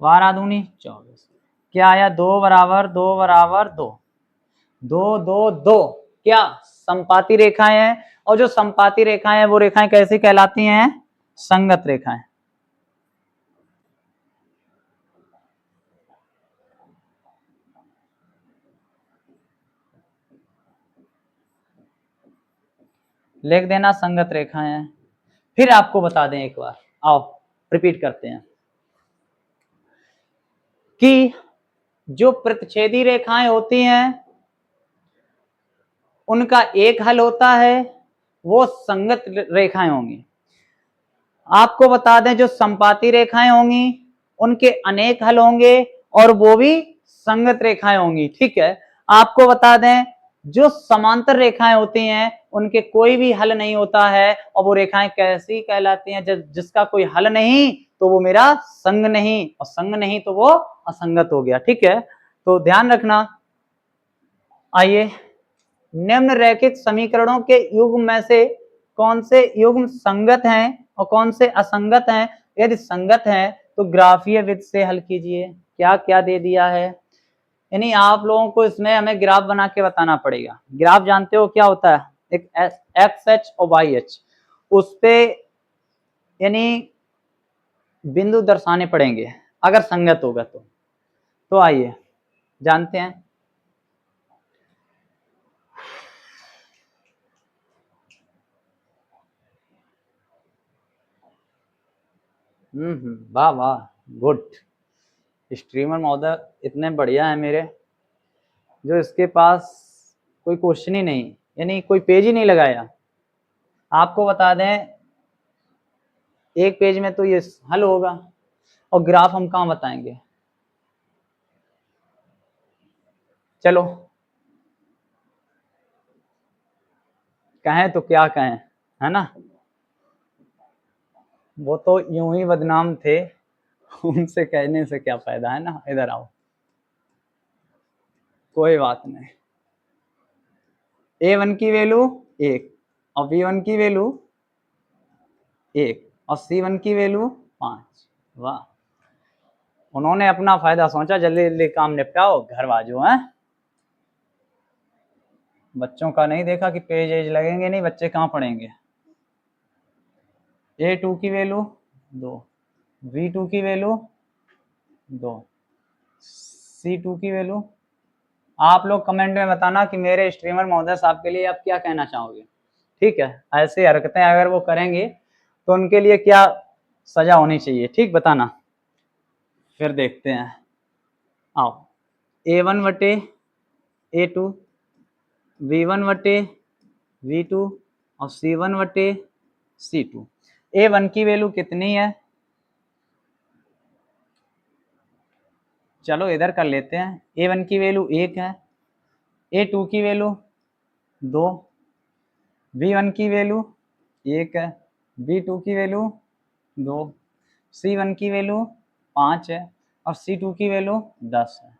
Speaker 1: 12 दूनी 24। क्या आया? 2 बराबर 2 बराबर 2, 2 2 2। क्या संपाती रेखाएं हैं? और जो संपाती रेखाएं हैं वो रेखाएं कैसी कहलाती हैं? संगत रेखाएं। लिख देना संगत रेखाएं हैं। फिर आपको बता दें एक बार, आओ रिपीट करते हैं कि जो प्रतिच्छेदी रेखाएं होती हैं उनका एक हल होता है, वो संगत रेखाएं होंगी। आपको बता दें जो संपाती रेखाएं होंगी उनके अनेक हल होंगे और वो भी संगत रेखाएं होंगी, ठीक है। आपको बता दें जो समांतर रेखाएं होती हैं उनके कोई भी हल नहीं होता है, और वो रेखाएं कैसी कहलाती हैं? जिसका कोई हल नहीं तो वो मेरा संग नहीं, और संग नहीं तो वो असंगत हो गया, ठीक है। तो ध्यान रखना। आइए, निम्न रैखिक समीकरणों के युग्म में से कौन से युग्म संगत हैं और कौन से असंगत हैं? यदि संगत हैं तो ग्राफीय विधि से हल कीजिए। क्या क्या दे दिया है? यानी आप लोगों को इसमें हमें ग्राफ बना के बताना पड़ेगा। ग्राफ जानते हो क्या होता है? एक एक्स एच और वाई एच, उस पे यानी बिंदु दर्शाने पड़ेंगे अगर संगत होगा तो आइए जानते हैं। वाह वाह, गुड। स्ट्रीमर महोदय इतने बढ़िया है मेरे, जो इसके पास कोई क्वेश्चन ही नहीं, यानी कोई पेज ही नहीं लगाया। आपको बता दें, एक पेज में तो ये हल होगा, और ग्राफ हम कहाँ बताएंगे। चलो कहें तो क्या कहें, है ना, वो तो यूं ही बदनाम थे, उनसे कहने से क्या फायदा, है ना। इधर आओ, कोई बात नहीं। A1 की वैल्यू 1 और B1 की वैल्यू 1 और C1 की वैल्यू 5। वाह, उन्होंने अपना फायदा सोचा, जल्दी जल्दी काम निपटाओ, घर बाजू हैं। बच्चों का नहीं देखा कि पेज एज लगेंगे नहीं, बच्चे कहाँ पढ़ेंगे। A2 की वैल्यू 2, B2 की वैल्यू 2, C2 की वैल्यू। आप लोग कमेंट में बताना कि मेरे स्ट्रीमर महोदय साहब के लिए आप क्या कहना चाहोगे। ठीक है, ऐसी हरकतें अगर वो करेंगे तो उनके लिए क्या सजा होनी चाहिए, ठीक, बताना। फिर देखते हैं, आओ। A1 बटे A2, B1 बटे V2 और C1 बटे C2। A1 की वैल्यू कितनी है, चलो इधर कर लेते हैं। A1 की वैल्यू 1 है, A2 की वैल्यू 2, B1 की वैल्यू 1 है, B2 की वैल्यू 2, C1 की वैल्यू 5 है और C2 की वैल्यू 10 है।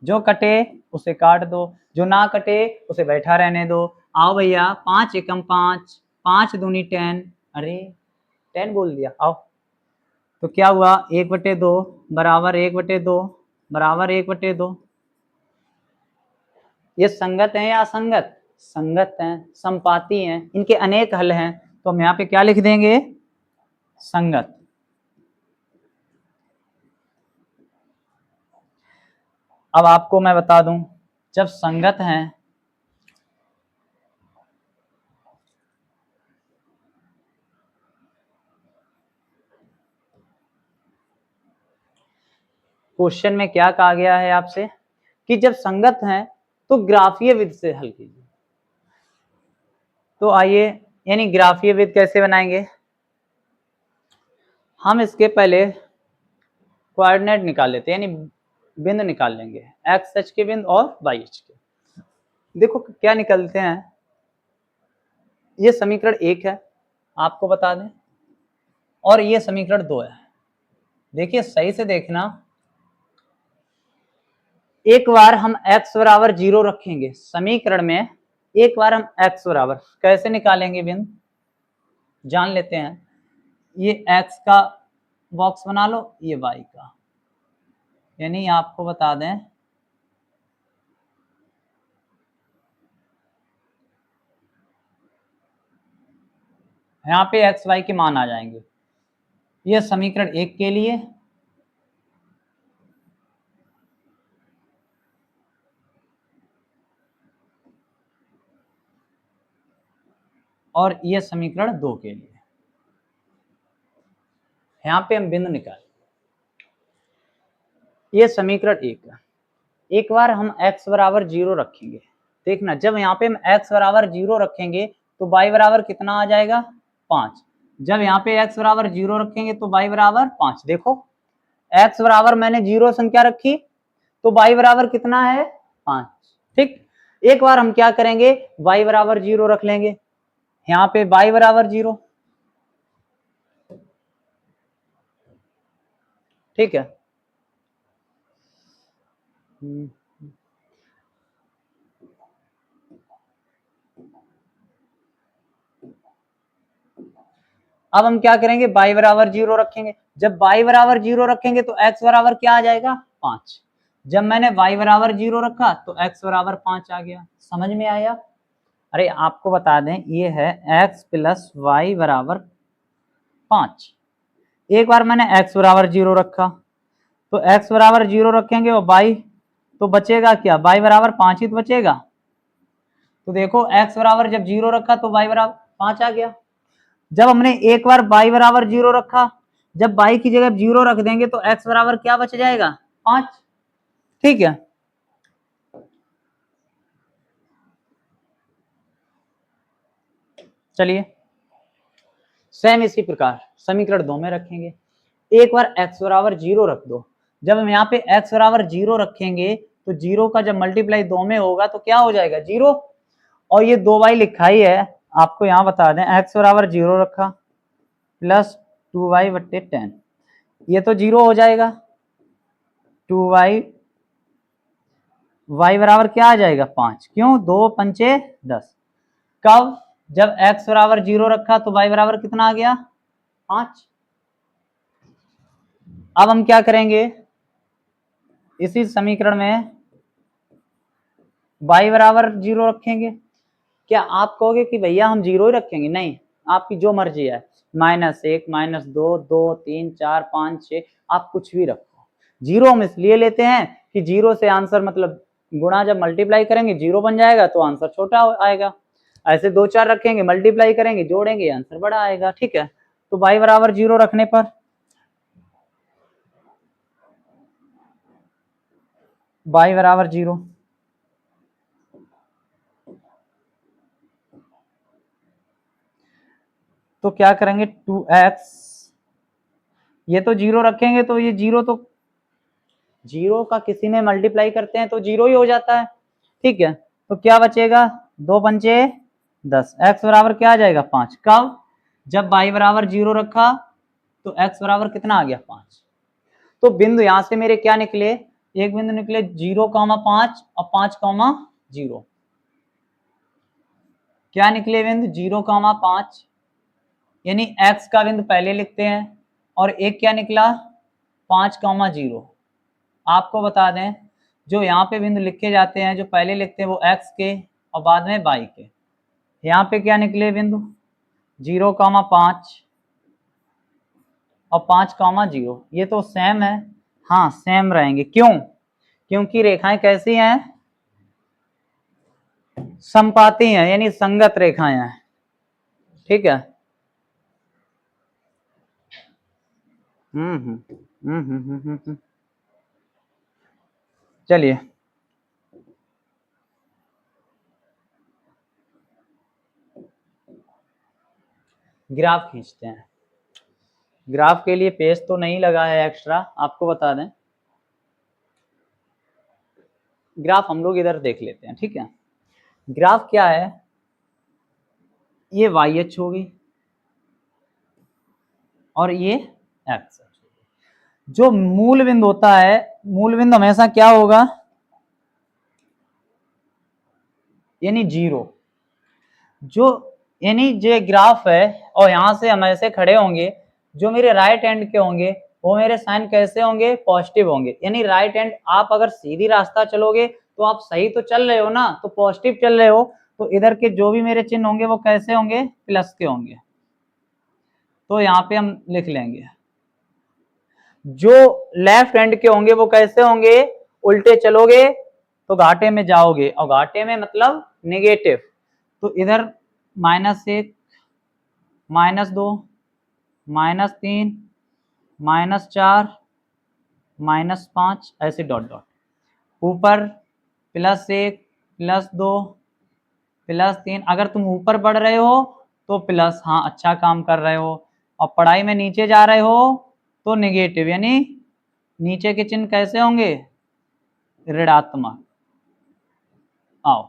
Speaker 1: जो कटे उसे काट दो, जो ना कटे उसे बैठा रहने दो। आओ भैया, 5 एकम 5, 5 दूनी 10, अरे 10 बोल दिया। आओ, तो क्या हुआ, 1/2 बराबर 1/2 बराबर 1/2। ये संगत है या असंगत, संगत हैं, संपाती हैं, इनके अनेक हल हैं, तो हम यहाँ पे क्या लिख देंगे, संगत। अब आपको मैं बता दूं, जब संगत हैं क्वेश्चन में क्या कहा गया है आपसे कि जब संगत हैं तो ग्राफीय विधि से हल कीजिए। तो आइए, यानी ग्राफीय विधि कैसे बनाएंगे, हम इसके पहले कोऑर्डिनेट निकाल लेते हैं, यानी बिंदु निकाल लेंगे, एक्स एच के बिंदु और वाई एच के। देखो क्या निकलते हैं, ये समीकरण 1 है, आपको बता दें, और ये समीकरण 2 है। देखिए सही से देखना, एक बार हम x बराबर 0 रखेंगे समीकरण में, एक बार हम x बराबर कैसे निकालेंगे बिंदु, जान लेते हैं। ये x का बॉक्स बना लो, ये y का, यानी आपको बता दें, यहाँ पे x y के मान आ जाएंगे। ये समीकरण 1 के लिए, और ये समीकरण 2 के लिए। यहाँ पे हम बिंदु निकाल, ये समीकरण 1 है। एक बार हम x बराबर 0 रखेंगे, देखना जब यहाँ पे हम x बराबर 0 रखेंगे तो y बराबर कितना आ जाएगा, 5। जब यहाँ पे x बराबर 0 रखेंगे तो y बराबर 5। देखो x बराबर मैंने 0 संख्या रखी तो y बराबर कितना है, 5। ठीक, एक बार हम क्या करेंगे, y बराबर 0 रख लेंगे, यहाँ पे y बराबर 0। ठीक है, अब हम क्या करेंगे, y बराबर 0 रखेंगे। जब y बराबर 0 रखेंगे तो x बराबर क्या आ जाएगा, 5। जब मैंने y बराबर 0 रखा तो x बराबर 5 आ गया। समझ में आया। अरे आपको बता दें, ये है x प्लस वाई बराबर 5। एक बार मैंने x बराबर 0 रखा तो x बराबर 0 रखेंगे और y तो बचेगा क्या, y बराबर 5 ही तो बचेगा। तो देखो x बराबर जब 0 रखा तो y बराबर 5 आ गया। जब हमने एक बार y बराबर 0 रखा जब y की जगह 0 रख देंगे तो x बराबर क्या बच जाएगा 5। ठीक है, चलिए सेम इसी प्रकार समीकरण 2 में रखेंगे। एक बार x बराबर 0 रख दो। जब हम यहाँ पे x बराबर 0 रखेंगे तो 0 का जब मल्टीप्लाई 2 में होगा तो क्या हो जाएगा 0। और ये 2y लिखा ही है, आपको यहाँ बता दें x बराबर 0 रखा प्लस 2y बट्टे 10, ये तो 0 हो जाएगा। 2y y बराबर क्या आ जाएगा 5, क्यों 2 पंचे 10। कब, जब x बराबर 0 रखा तो y बराबर कितना आ गया 5। अब हम क्या करेंगे, इसी समीकरण में y बराबर 0 रखेंगे। क्या आप कहोगे कि भैया हम 0 ही रखेंगे, नहीं, आपकी जो मर्जी है, -1 -2 2 3 4 5 6 आप कुछ भी रखो। 0 हम इसलिए लेते हैं कि 0 से आंसर मतलब गुणा जब मल्टीप्लाई करेंगे 0 बन जाएगा तो आंसर छोटा आएगा। ऐसे 2 4 रखेंगे, मल्टीप्लाई करेंगे, जोड़ेंगे, आंसर बड़ा आएगा। ठीक है, तो y बराबर 0 रखने पर y बराबर 0, तो क्या करेंगे 2x, ये तो 0 रखेंगे तो ये 0 तो 0 का किसी में मल्टीप्लाई करते हैं तो 0 ही हो जाता है। ठीक है, तो क्या बचेगा 2 पंचे 10, x बराबर क्या आ जाएगा 5। कब, जब y बराबर 0 रखा तो x बराबर कितना आ गया 5। तो बिंदु यहां से मेरे क्या निकले, एक बिंदु निकले 0,5 और 5,0। क्या निकले बिंदु 0,5, यानी x का बिंदु पहले लिखते हैं, और एक क्या निकला 5,0। आपको बता दें जो यहाँ पे बिंदु लिखे जाते हैं, जो पहले लिखते हैं वो x के और बाद में y के। यहाँ पे क्या निकले बिंदु 0,5 और 5,0, ये तो सेम है। हाँ सेम रहेंगे, क्यों, क्योंकि रेखाएं कैसी हैं, समपाती हैं, यानी संगत रेखाएं हैं। ठीक है, चलिए ग्राफ खींचते हैं। ग्राफ के लिए पेज तो नहीं लगा है एक्स्ट्रा, आपको बता दें ग्राफ हम लोग इधर देख लेते हैं। ठीक है, ग्राफ क्या है, ये वाई एच होगी और ये एक्स एच। जो मूल बिंदु होता है, मूल बिंदु हमेशा क्या होगा, यानी 0। जो यानी जो ग्राफ है और यहां से हम ऐसे खड़े होंगे, जो मेरे राइट हैंड के होंगे वो मेरे साइन कैसे होंगे, पॉजिटिव होंगे। यानी राइट हैंड, आप अगर सीधी रास्ता चलोगे तो आप सही तो चल रहे हो ना, तो पॉजिटिव चल रहे हो, तो इधर के जो भी मेरे चिन्ह होंगे वो कैसे होंगे, प्लस के होंगे। तो यहाँ पे हम लिख लेंगे, जो लेफ्ट हैंड के होंगे वो कैसे होंगे, उल्टे चलोगे तो घाटे में जाओगे, और घाटे में मतलब नेगेटिव। तो इधर -1 -2 -3 -4 -5 ऐसे डॉट डॉट, ऊपर +1 +2 +3। अगर तुम ऊपर बढ़ रहे हो तो प्लस, हाँ अच्छा काम कर रहे हो, और पढ़ाई में नीचे जा रहे हो तो नेगेटिव, यानी नीचे के चिन्ह कैसे होंगे, ऋणात्मक। आओ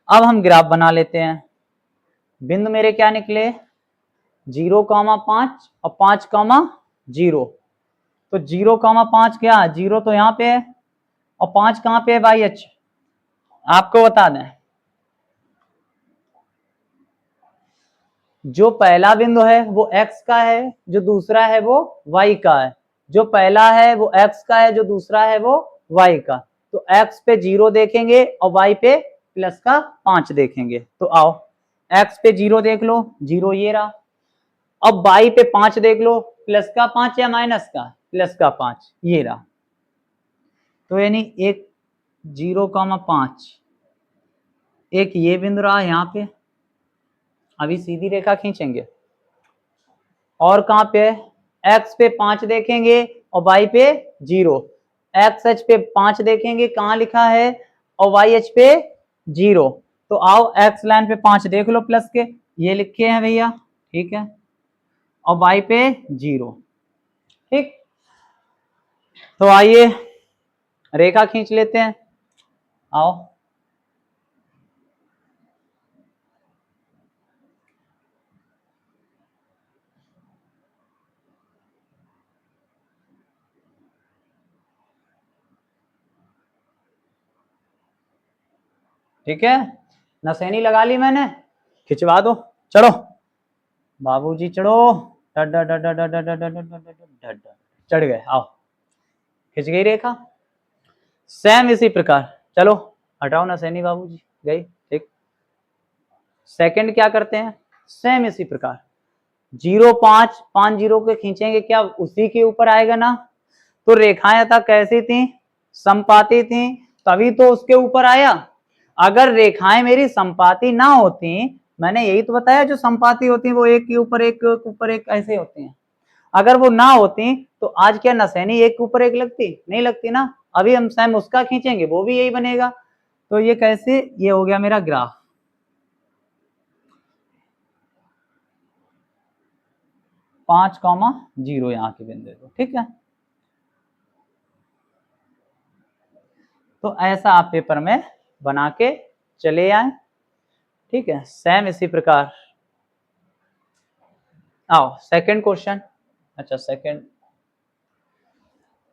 Speaker 1: अब हम ग्राफ बना लेते हैं। बिंदु मेरे क्या निकले 0,5 और 5,0। तो 0,5 क्या, 0 तो यहाँ पे है और 5 कहाँ पे है भाई एच। आपको बता दें जो पहला बिंदु है वो x का है, जो दूसरा है वो y का है। जो पहला है वो x का है, जो दूसरा है वो y का। तो x पे 0 देखेंगे और y पे प्लस का 5 देखेंगे। तो आओ x पे 0 देख लो, 0 ये रहा। अब y पे 5 देख लो, प्लस का 5 या माइनस का, प्लस का 5 ये रहा। तो यानी एक 0,5, एक ये बिंदु रहा यहाँ पे। अभी सीधी रेखा खींचेंगे, और कहाँ पे है एक्स पे 5 देखेंगे और वाई पे 0, एक्स एच पे 5 देखेंगे कहाँ लिखा है और वाई एच पे 0। तो आओ एक्स लाइन पे 5 देख लो प्लस के, ये लिखे हैं भैया, ठीक है, और वाई पे 0, ठीक। तो आइए रेखा खींच लेते हैं, आओ। ठीक है, नसैनी लगा ली मैंने, खिंचवा दो, चढ़ो बाबूजी चढ़ो, चढ़ गए, आओ खिंच गई रेखा। सेम इसी प्रकार, चलो हटाओ नसैनी बाबूजी, गई, ठीक। सेकंड क्या करते हैं, सेम इसी प्रकार 0 5 5 0 के खींचेंगे, क्या उसी के ऊपर आएगा ना। तो रेखाएं था कैसी थी, समपाती थी, तभी तो उसके ऊपर आया। अगर रेखाएं मेरी समपाती ना होती, मैंने यही तो बताया जो समपाती होती वो एक के ऊपर एक ऐसे होती हैं, अगर वो ना होती तो आज क्या नसैनी एक के ऊपर एक लगती, नहीं लगती ना। अभी हम सेम उसका खींचेंगे वो भी यही बनेगा। तो ये कैसे, ये हो गया मेरा ग्राफ, 5,0 यहाँ के बिंदु को, ठीक है। तो ऐसा आप पेपर में बना के चले आए, ठीक है। सेम इसी प्रकार आओ सेकंड क्वेश्चन। अच्छा सेकंड,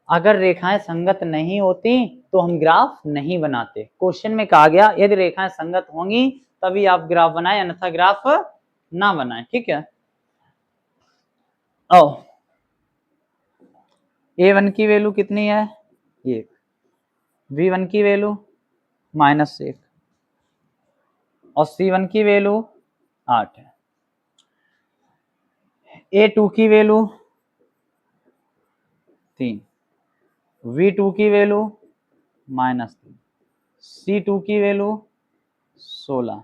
Speaker 1: अगर रेखाएं संगत नहीं होती तो हम ग्राफ नहीं बनाते। क्वेश्चन में कहा गया यदि रेखाएं संगत होंगी तभी आप ग्राफ बनाएं, अन्यथा ग्राफ ना बनाएं, ठीक है। आओ A1 की वैल्यू कितनी है, 1, V1 की वैल्यू -1 और C1 की वैल्यू 8 है, A2 की वैल्यू 3, V2 की वैल्यू -3, C2 की वैल्यू 16।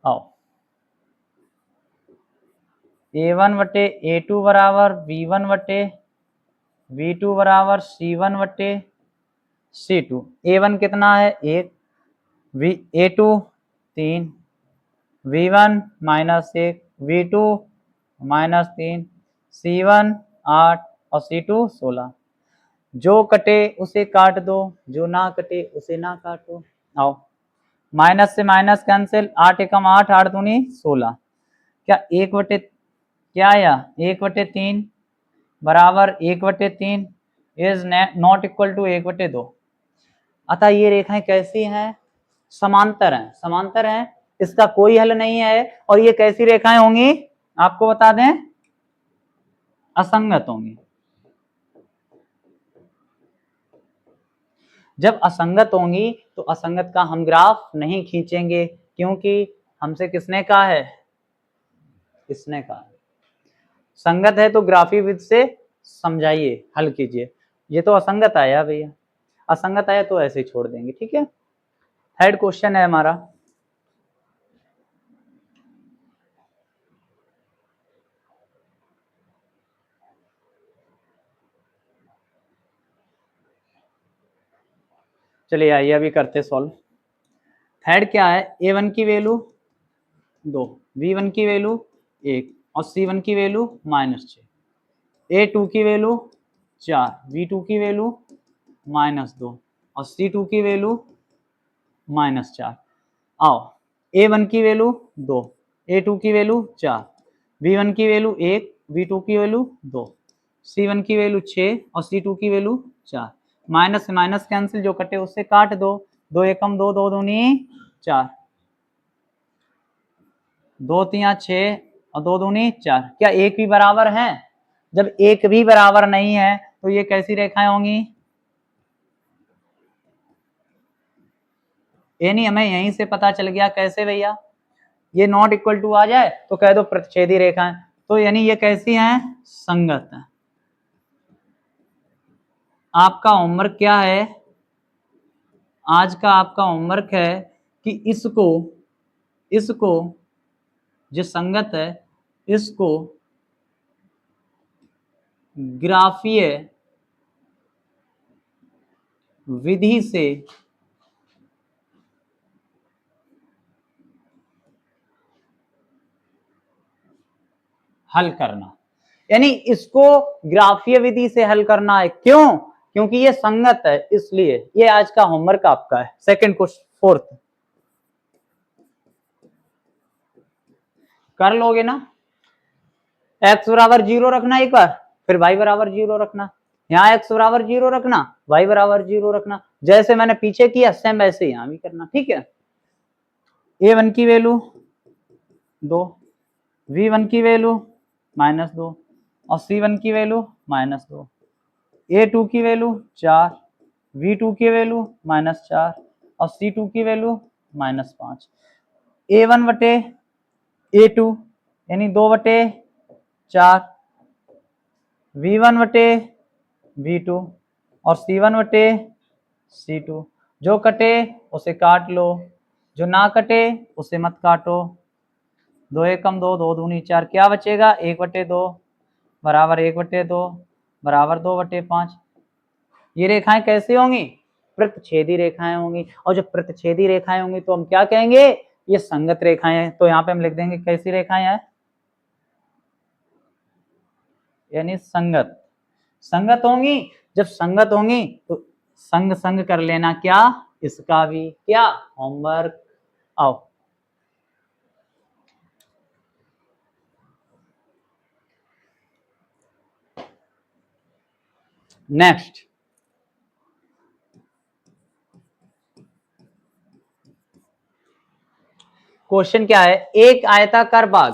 Speaker 1: आओ A1 बटे A2 बराबर V1 बटे V2 बराबर C1 बटे C2। A1 कितना है 1, A2 3, V1 -1, V2 -3, C1 8 और C2 16। जो कटे उसे काट दो, जो ना कटे उसे ना काटो। आओ माइनस से माइनस कैंसिल, 8 एकम 8, 8 दूनी 16। क्या 1 बटे क्या आया 1/3 बराबर 1/3 इज नॉट इक्वल टू 1/2। अतः ये रेखाएं कैसी हैं, समांतर हैं, समांतर हैं, इसका कोई हल नहीं है। और ये कैसी रेखाएं होंगी आपको बता दें, असंगत होंगी। जब असंगत होंगी तो असंगत का हम ग्राफ नहीं खींचेंगे, क्योंकि हमसे किसने कहा है, किसने कहा है। संगत है तो ग्राफी विद से समझाइए, हल कीजिए। ये तो असंगत आया भैया, असंगत आया तो ऐसे ही छोड़ देंगे, ठीक है। थर्ड क्वेश्चन है हमारा, चलिए आइए अभी करते सॉल्व। थर्ड क्या है, A1 की वैल्यू 2, V1 की वैल्यू 1 और C1 की वैल्यू -6, A2 की वैल्यू 4, V2 की वैल्यू -2 और C2 की वैल्यू -4। आओ A1 की वैल्यू 2, A2 की वैल्यू 4, V1 की वैल्यू 1, V2 की वैल्यू 2, C1 की वैल्यू 6 और C2 की वैल्यू 4। माइनस से माइनस कैंसिल, जो कटे उससे काट दो, 2 एकम 2, 2 दूनी 4, 2 3 6 और 2 दूनी 4। क्या एक भी बराबर है, जब एक भी बराबर नहीं है तो ये कैसी रेखाएं होंगी, यानी हमें यहीं से पता चल गया कैसे भैया, ये नॉट इक्वल टू आ जाए तो कह दो प्रतिच्छेदी रेखाएं, तो यानी ये कैसी हैं, संगत है। आपका होमवर्क क्या है, आज का आपका होमवर्क है कि इसको जो संगत है इसको ग्राफीय विधि से हल करना, यानी इसको ग्राफीय विधि से हल करना है। क्यों? क्योंकि ये संगत है, इसलिए ये आज का होमवर्क आपका है। सेकंड क्वेश्चन, फोर्थ कर लोगे ना? x बराबर 0 रखना एक बार, फिर y बराबर 0 रखना, यहाँ x बराबर 0 रखना, y बराबर 0 रखना, जैसे मैंने पीछे किया सेम वैसे यहाँ भी करना। ठीक है, a1 की वैल्यू 2, v1 की वैल्यू -2 और c1 की वैल्यू -2, a2 की वैल्यू 4, v2 की वैल्यू -4 और c2 की वैल्यू -5। a1 बटे a2 यानी 2/4, v1 बटे v2 और c1 बटे c2। जो कटे उसे काट लो, जो ना कटे उसे मत काटो। 2 एकम 2, 2 दूनी 4, क्या बचेगा? 1/2 बराबर 1/2 बराबर 2/5। ये रेखाएं कैसी होंगी? प्रतिच्छेदी रेखाएं होंगी, और जब प्रतिच्छेदी रेखाएं होंगी तो हम क्या कहेंगे? ये संगत रेखाएं हैं। तो यहाँ पे हम लिख देंगे कैसी रेखाएं हैं, यानी संगत। संगत होंगी, जब संगत होंगी तो संग संग कर लेना, क्या? इसका भी क्या होमवर्क। आओ नेक्स्ट क्वेश्चन क्या है? एक आयताकार बाग,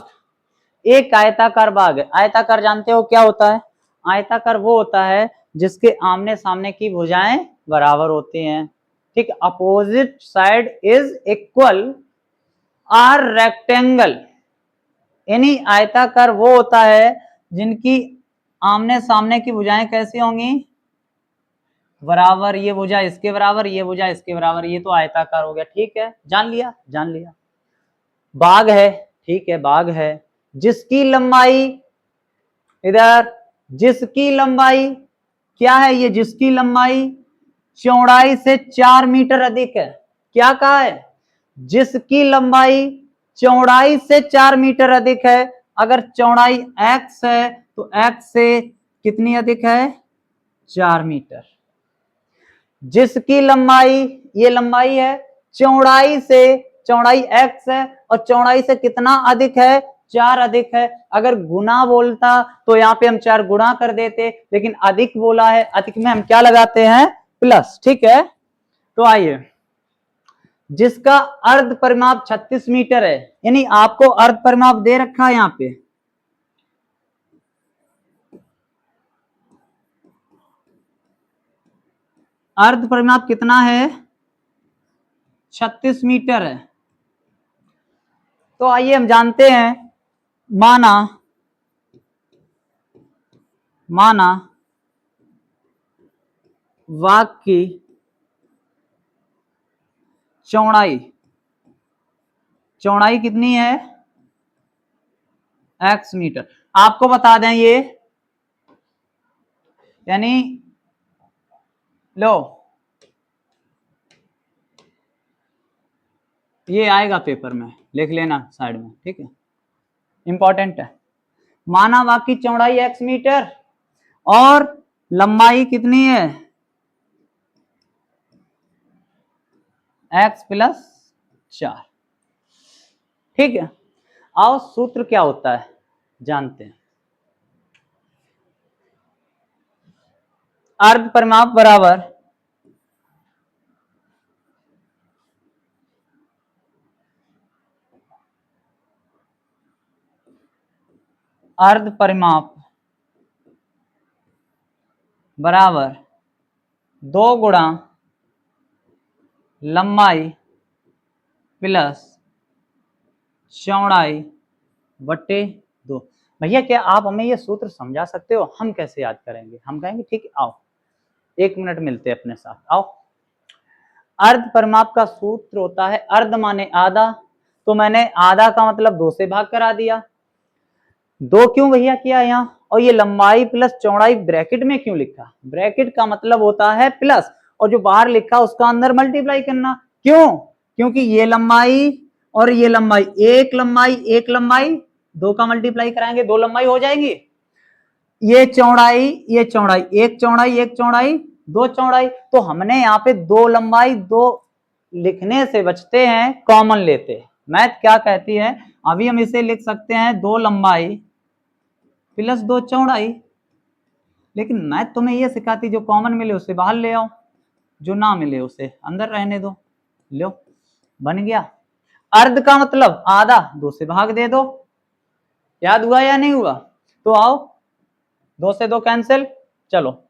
Speaker 1: एक आयताकार बाग है। आयताकार जानते हो क्या होता है? आयताकार वो होता है जिसके आमने सामने की भुजाएं बराबर होती हैं। ठीक, opposite side is equal are rectangle, यानी आयताकार वो होता है जिनकी आमने सामने की भुजाएं कैसी होंगी? बराबर। ये भुजा इसके बराबर, ये भुजा इसके बराबर, ये तो आयताकार हो गया। ठीक है, जान लिया, जान लिया। बाग है, ठीक है, बाग है जिसकी लंबाई, इधर जिसकी लंबाई क्या है? ये जिसकी लंबाई चौड़ाई से 4 मीटर अधिक है। क्या कहा है? जिसकी लंबाई चौड़ाई से 4 मीटर अधिक है। अगर चौड़ाई x है तो x से कितनी अधिक है? 4 मीटर। जिसकी लंबाई, ये लंबाई है, चौड़ाई से, चौड़ाई x है और चौड़ाई से कितना अधिक है? 4 अधिक है। अगर गुना बोलता तो यहाँ पे हम 4 गुणा कर देते, लेकिन अधिक बोला है, अधिक में हम क्या लगाते हैं? प्लस। ठीक है, तो आइए, जिसका अर्ध परिमाप 36 मीटर है, यानी आपको अर्ध परिमाप दे रखा है यहाँ पे, अर्ध परिमाप कितना है? 36 मीटर है। तो आइए हम जानते हैं, माना माना वाक की चौड़ाई, चौड़ाई कितनी है? x metre. आपको बता दें ये, यानी लो, ये आएगा पेपर में, लिख लेना साइड में। ठीक है, इंपॉर्टेंट है। माना वाक की चौड़ाई x मीटर और लंबाई कितनी है? x plus 4। ठीक है, आओ सूत्र क्या होता है जानते हैं। अर्ध परिमाप बराबर अर्ध परिमाप बराबर 2 गुणा लंबाई प्लस चौड़ाई बटे 2। भैया क्या आप हमें ये सूत्र समझा सकते हो? हम कैसे याद करेंगे? हम कहेंगे ठीक है, आओ 1 मिनट मिलते हैं अपने साथ। आओ, अर्ध परिमाप का सूत्र होता है, अर्ध माने आधा, तो मैंने आधा का मतलब 2 से भाग करा दिया। दो क्यों भैया किया यहाँ, और ये लंबाई प्लस चौड़ाई ब्रैकेट में क्यों लिखा? ब्रैकेट का मतलब होता है प्लस, और जो बाहर लिखा उसका अंदर मल्टीप्लाई करना। क्यों? क्योंकि ये लंबाई और ये लंबाई, एक लंबाई दो का मल्टीप्लाई कराएंगे, दो लंबाई हो जाएगी। ये चौड़ाई एक चौड़ाई दो चौड़ाई, तो हमने यहाँ पे दो लंबाई दो लिखने से बचते हैं, कॉमन लेते। मैथ क्या कहती है, अभी हम इसे लिख सकते हैं दो लंबाई प्लस दो चौड़ाई, लेकिन मैथ तुम्हें ये सिखाती जो कॉमन मिले उसे बाहर ले आओ, जो ना मिले उसे अंदर रहने दो। लो बन गया। अर्ध का मतलब आधा, दो से भाग दे दो। याद हुआ या नहीं हुआ? तो आओ, दो से दो कैंसिल, चलो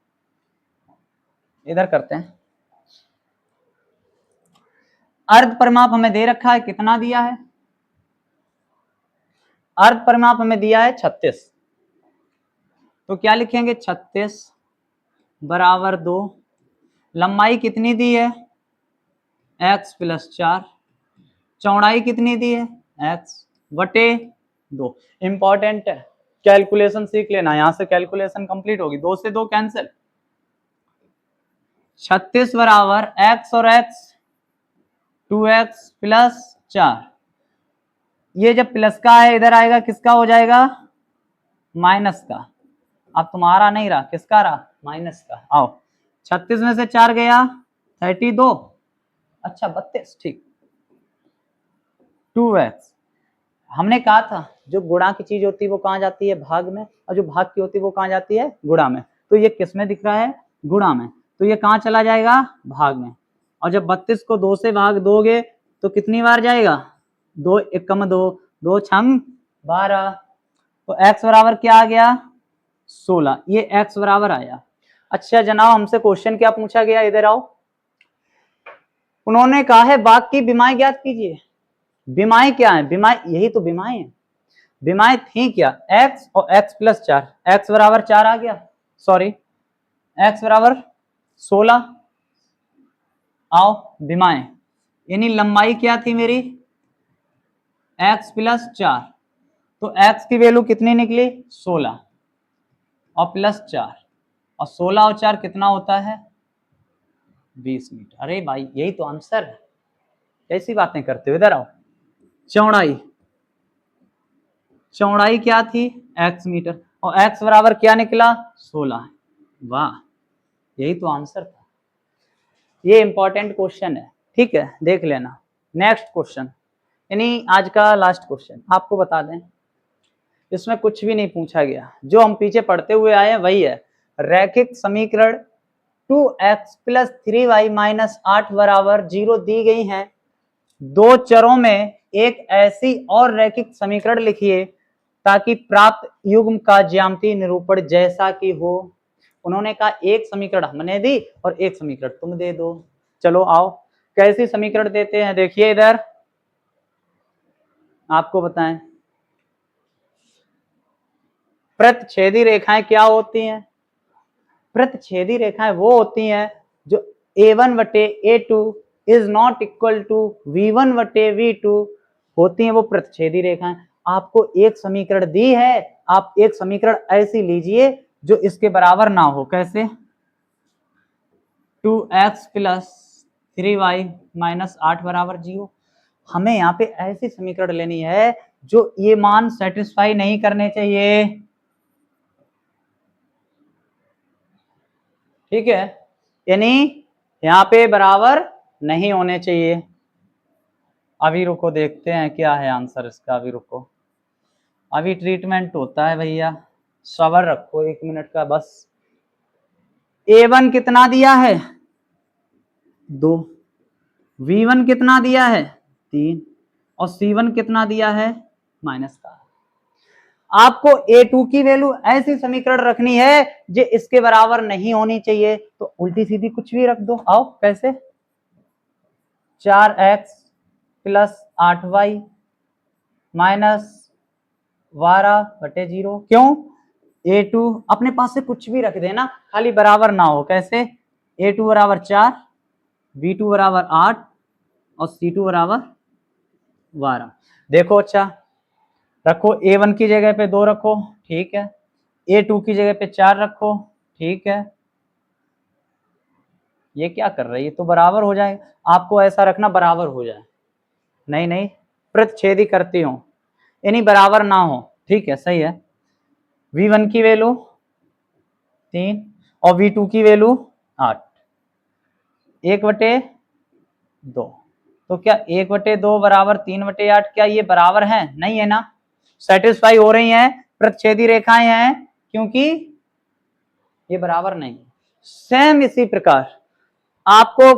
Speaker 1: इधर करते हैं। अर्ध परिमाप हमें दे रखा है, कितना दिया है? अर्ध परिमाप हमें दिया है 36, तो क्या लिखेंगे 36 बराबर 2, लंबाई कितनी दी है x प्लस 4, चौड़ाई कितनी दी है x बटे 2। इंपॉर्टेंट है, कैलकुलेशन सीख लेना, यहां से कैलकुलेशन कंप्लीट होगी। दो से दो कैंसिल, 36 बराबर x और x 2x प्लस 4, ये जब प्लस का है इधर आएगा किसका हो जाएगा? माइनस का। अब तुम्हारा नहीं रहा, किसका रहा? माइनस का। आओ 36 में से 4 गया 32, अच्छा 32, ठीक। 2x, हमने कहा था जो गुणा की चीज होती है वो कहाँ जाती है? भाग में, और जो भाग की होती है वो कहाँ जाती है? गुणा में। तो ये किस में दिख रहा है? गुणा में, तो ये कहाँ चला जाएगा? भाग में। और जब 32 को 2 से भाग दोगे तो कितनी बार जाएगा? 2 एकम 2, 2 छंग 12, तो x बराबर क्या आ गया? 16, ये x बराबर आया। अच्छा जनाब, हमसे क्वेश्चन क्या पूछा गया? इधर आओ, उन्होंने कहा है भाग की विमाएं ज्ञात कीजिए। विमाएं क्या है? विमाएं यही तो विमाएं है। विमाएं थी क्या? x और x प्लस 4, x बराबर 4 आ गया, सॉरी x बराबर 16। आओ विमाएं, यानी लंबाई क्या थी मेरी? x प्लस 4, तो x की वैल्यू कितनी निकली? 16 और प्लस 4, और 16 और 4 कितना होता है? 20 मीटर। अरे भाई यही तो आंसर है, कैसी बातें करते हो? इधर आओ, चौड़ाई क्या थी? x मीटर, और x बराबर क्या निकला? 16। वाह, यही तो आंसर था। ये इंपॉर्टेंट क्वेश्चन है, ठीक है, देख लेना। नेक्स्ट क्वेश्चन, यानी आज का लास्ट क्वेश्चन, आपको बता दें इसमें कुछ भी नहीं पूछा गया, जो हम पीछे पढ़ते हुए आए हैं वही है। रैखिक समीकरण 2x प्लस 3y माइनस 8 बराबर 0 दी गई हैं। दो चरों में एक ऐसी और रैखिक समीकरण लिखिए ताकि प्राप्त युग्म का ज्यामितीय निरूपण जैसा कि हो। उन्होंने कहा एक समीकरण हमने दी और एक समीकरण तुम दे दो। चलो आओ, कैसी समीकरण देते हैं? देखिए इधर आपको बताएं, प्रतिच्छेदी रेखाएं क्या होती हैं? प्रतिच्छेदी रेखाएं वो होती हैं जो a1 बटे a2 is not equal to v1 बटे v2 होती हैं, वो प्रतिच्छेदी रेखाएं। आपको एक समीकरण दी है, आप एक समीकरण ऐसी लीजिए जो इसके बराबर ना हो। कैसे? 2x प्लस 3y माइनस 8 बराबर 0। हमें यहाँ पे ऐसी समीकरण लेनी है जो ये मान सेटिस्फाई नहीं करने चाहिए, ठीक है, यानी यहाँ पे बराबर नहीं होने चाहिए। अभी रुको, देखते हैं क्या है आंसर इसका। अभी रुको, अभी ट्रीटमेंट होता है भैया, सब्र रखो 1 मिनट का बस। a1 कितना दिया है? 2, v1 कितना दिया है? 3, और c1 कितना दिया है? माइनस का। आपको a2 की वैल्यू ऐसी समीकरण रखनी है जो इसके बराबर नहीं होनी चाहिए, तो उल्टी सीधी कुछ भी रख दो। आओ कैसे? 4x प्लस 8y माइनस 12 बटे 0। क्यों? a2 अपने पास से कुछ भी रख देना, खाली बराबर ना हो। कैसे? a2 बराबर 4, b2 बराबर 8 और c2 बराबर 12। देखो अच्छा, रखो A1 की जगह पे 2 रखो, ठीक है। A2 की जगह पे 4 रखो, ठीक है। ये क्या कर रही है, तो बराबर हो जाए, आपको ऐसा रखना बराबर हो जाए, नहीं नहीं प्रतिच्छेदी करती हो यानी बराबर ना हो, ठीक है, सही है। V1 की वैल्यू 3 और V2 की वैल्यू 8, 1/2, तो क्या 1/2 बराबर 3/8, क्या ये बराबर है? नहीं है ना, सेटिस्फाई हो रही हैं, प्रतिच्छेदी रेखाएं हैं, क्योंकि ये बराबर नहीं। सेम इसी प्रकार आपको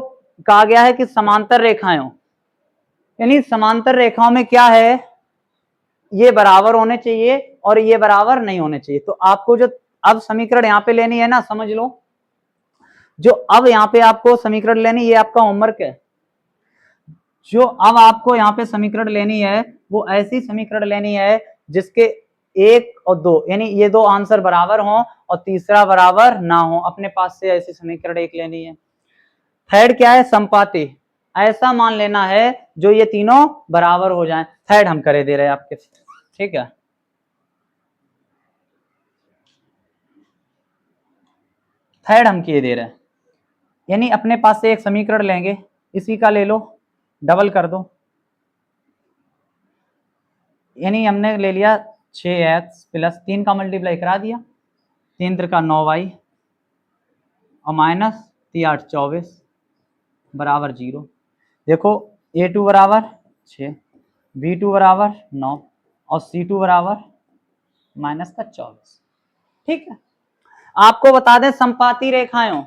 Speaker 1: कहा गया है कि समांतर रेखाएं हो, यानी समांतर रेखाओं में क्या है, ये बराबर होने चाहिए और ये बराबर नहीं होने चाहिए। तो आपको जो अब समीकरण यहाँ पे लेनी है ना, समझ लो, जो अब यहाँ पे आपको समीकरण लेनी, ये आपका होमवर्क है। जो अब आपको यहाँ पे समीकरण लेनी है वो ऐसी समीकरण लेनी है जिसके 1 और 2 यानी ये 2 आंसर बराबर हों और तीसरा बराबर ना हो, अपने पास से ऐसी समीकरण एक लेनी है। थर्ड क्या है, संपाती, ऐसा मान लेना है जो ये तीनों बराबर हो जाएं। थर्ड हम करे दे रहे हैं आपके, ठीक है। थर्ड हम किए दे रहे हैं, यानी अपने पास से एक समीकरण लेंगे, इसी का ले लो, डबल कर दो, यानी हमने ले लिया 6x प्लस 3 का मल्टीप्लाई करा दिया, 3 त्रिका 9y और माइनस 3 8 24 बराबर 0। देखो A2 बराबर 6, B2 बराबर 9 और C2 बराबर माइनस का 24, ठीक है। आपको बता दें संपाती रेखाएं हो,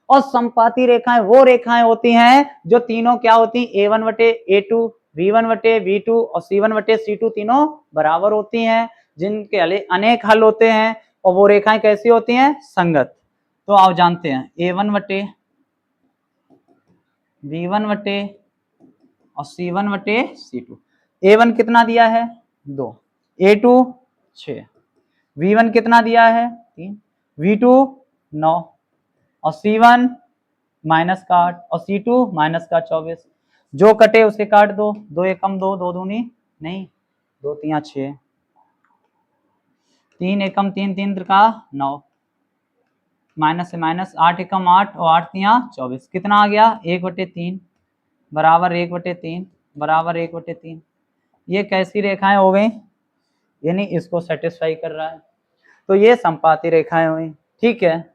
Speaker 1: और संपाती रेखाएं वो रेखाएं होती हैं जो तीनों क्या होती हैं, A1/A2, V1/V2 और C1/C2 तीनों बराबर होती हैं, जिनके अनेक हल होते हैं, और वो रेखाएं कैसी होती हैं, संगत। तो आप जानते हैं A1/V1/ और C1/C2। A1 कितना दिया है 2, A2 6, V1 कितना दिया है 3, V2 9 और C1 माइनस का 8 और C2 माइनस का 24। जो कटे उसे काट दो, 2 एकम 2, 2 दूनी नहीं, 2 3 6, 3 एकम 3, 3 त्रिका 9, माइनस से माइनस, 8 एकम 8 और 8 3 24, कितना आ गया 1/3 बराबर 1/3 बराबर 1/3। ये कैसी रेखाएं हो गई, यानी इसको सेटिस्फाई कर रहा है, तो ये संपाती रेखाएं हुई, ठीक है।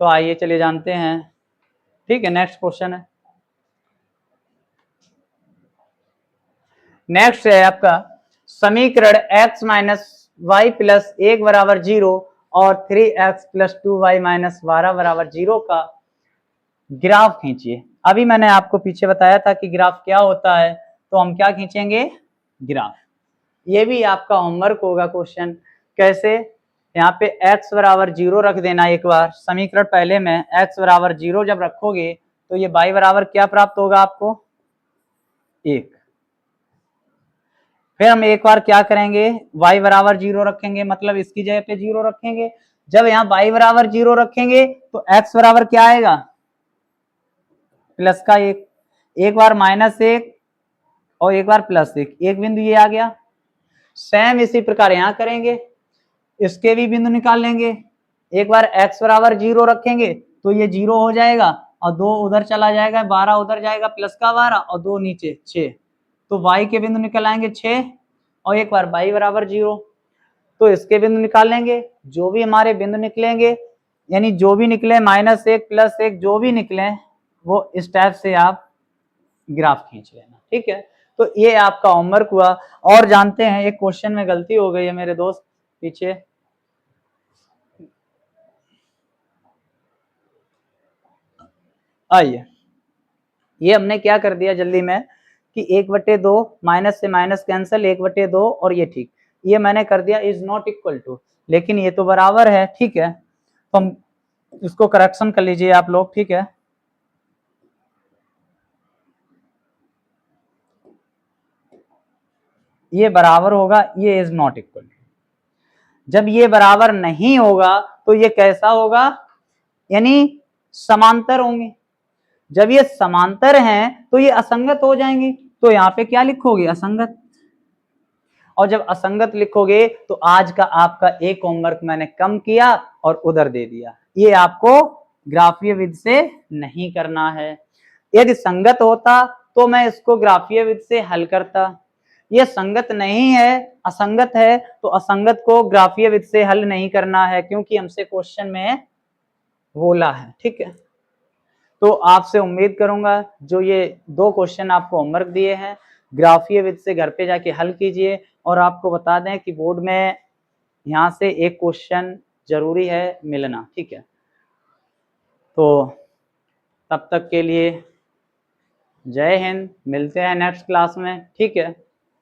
Speaker 1: तो आइए चलिए जानते हैं, ठीक है। नेक्स्ट क्वेश्चन है, नेक्स्ट है आपका समीकरण x माइनस वाई प्लस 1 बराबर 0 और 3x प्लस 2y माइनस 12 बराबर 0 का ग्राफ खींचिए। अभी मैंने आपको पीछे बताया था कि ग्राफ क्या होता है, तो हम क्या खींचेंगे, ग्राफ। ये भी आपका होमवर्क होगा क्वेश्चन, कैसे, यहाँ पे x बराबर 0 रख देना एक बार समीकरण, पहले में x बराबर 0 जब रखोगे तो ये y बराबर क्या प्राप्त होगा आपको 1। फिर हम एक बार क्या करेंगे, y बराबर 0 रखेंगे, मतलब इसकी जगह पे 0 रखेंगे। जब यहाँ y बराबर 0 रखेंगे तो x बराबर क्या आएगा, प्लस का 1, एक बार -1 और एक बार +1, एक बिंदु ये आ गया। सेम इसी प्रकार यहाँ करेंगे, इसके भी बिंदु निकाल लेंगे। एक बार x बराबर 0 रखेंगे तो ये 0 हो जाएगा और 2 उधर चला जाएगा, 12 उधर जाएगा, प्लस का 12 और 2 नीचे 6, तो y के बिंदु निकल आएंगे 6 और एक बार y बराबर 0, तो इसके बिंदु निकाल लेंगे। जो भी हमारे बिंदु निकलेंगे, यानी जो भी निकले -1 +1 जो भी निकले, वो इस टाइप से आप ग्राफ खींच लेना, ठीक है। तो ये आपका होमवर्क हुआ। और जानते हैं एक क्वेश्चन में गलती हो गई है मेरे दोस्त, पीछे आइए, ये हमने क्या कर दिया जल्दी में कि 1/2 माइनस से माइनस कैंसिल, 1/2 और ये ठीक, ये मैंने कर दिया इज नॉट इक्वल टू, लेकिन ये तो बराबर है, ठीक है। तो हम इसको करेक्शन कर लीजिए आप लोग, ठीक है। ये बराबर होगा, ये इज नॉट इक्वल। जब ये बराबर नहीं होगा तो ये कैसा होगा, यानी समांतर होंगे। जब ये समांतर हैं तो ये असंगत हो जाएंगे, तो यहाँ पे क्या लिखोगे, असंगत। और जब असंगत लिखोगे तो आज का आपका एक होमवर्क मैंने कम किया और उधर दे दिया, ये आपको ग्राफीय विधि से नहीं करना है। यदि संगत होता तो मैं इसको ग्राफीय विधि से हल करता, ये संगत नहीं है, असंगत है, तो असंगत को ग्राफीय विधि से हल नहीं करना है क्योंकि हमसे क्वेश्चन में बोला है। ठीक है, तो आपसे उम्मीद करूंगा जो ये 2 क्वेश्चन आपको होमवर्क दिए हैं ग्राफीय विधि से घर पे जाके हल कीजिए, और आपको बता दें कि बोर्ड में यहाँ से एक क्वेश्चन जरूरी है मिलना। ठीक है, तो तब तक के लिए जय हिंद, मिलते हैं नेक्स्ट क्लास में। ठीक है।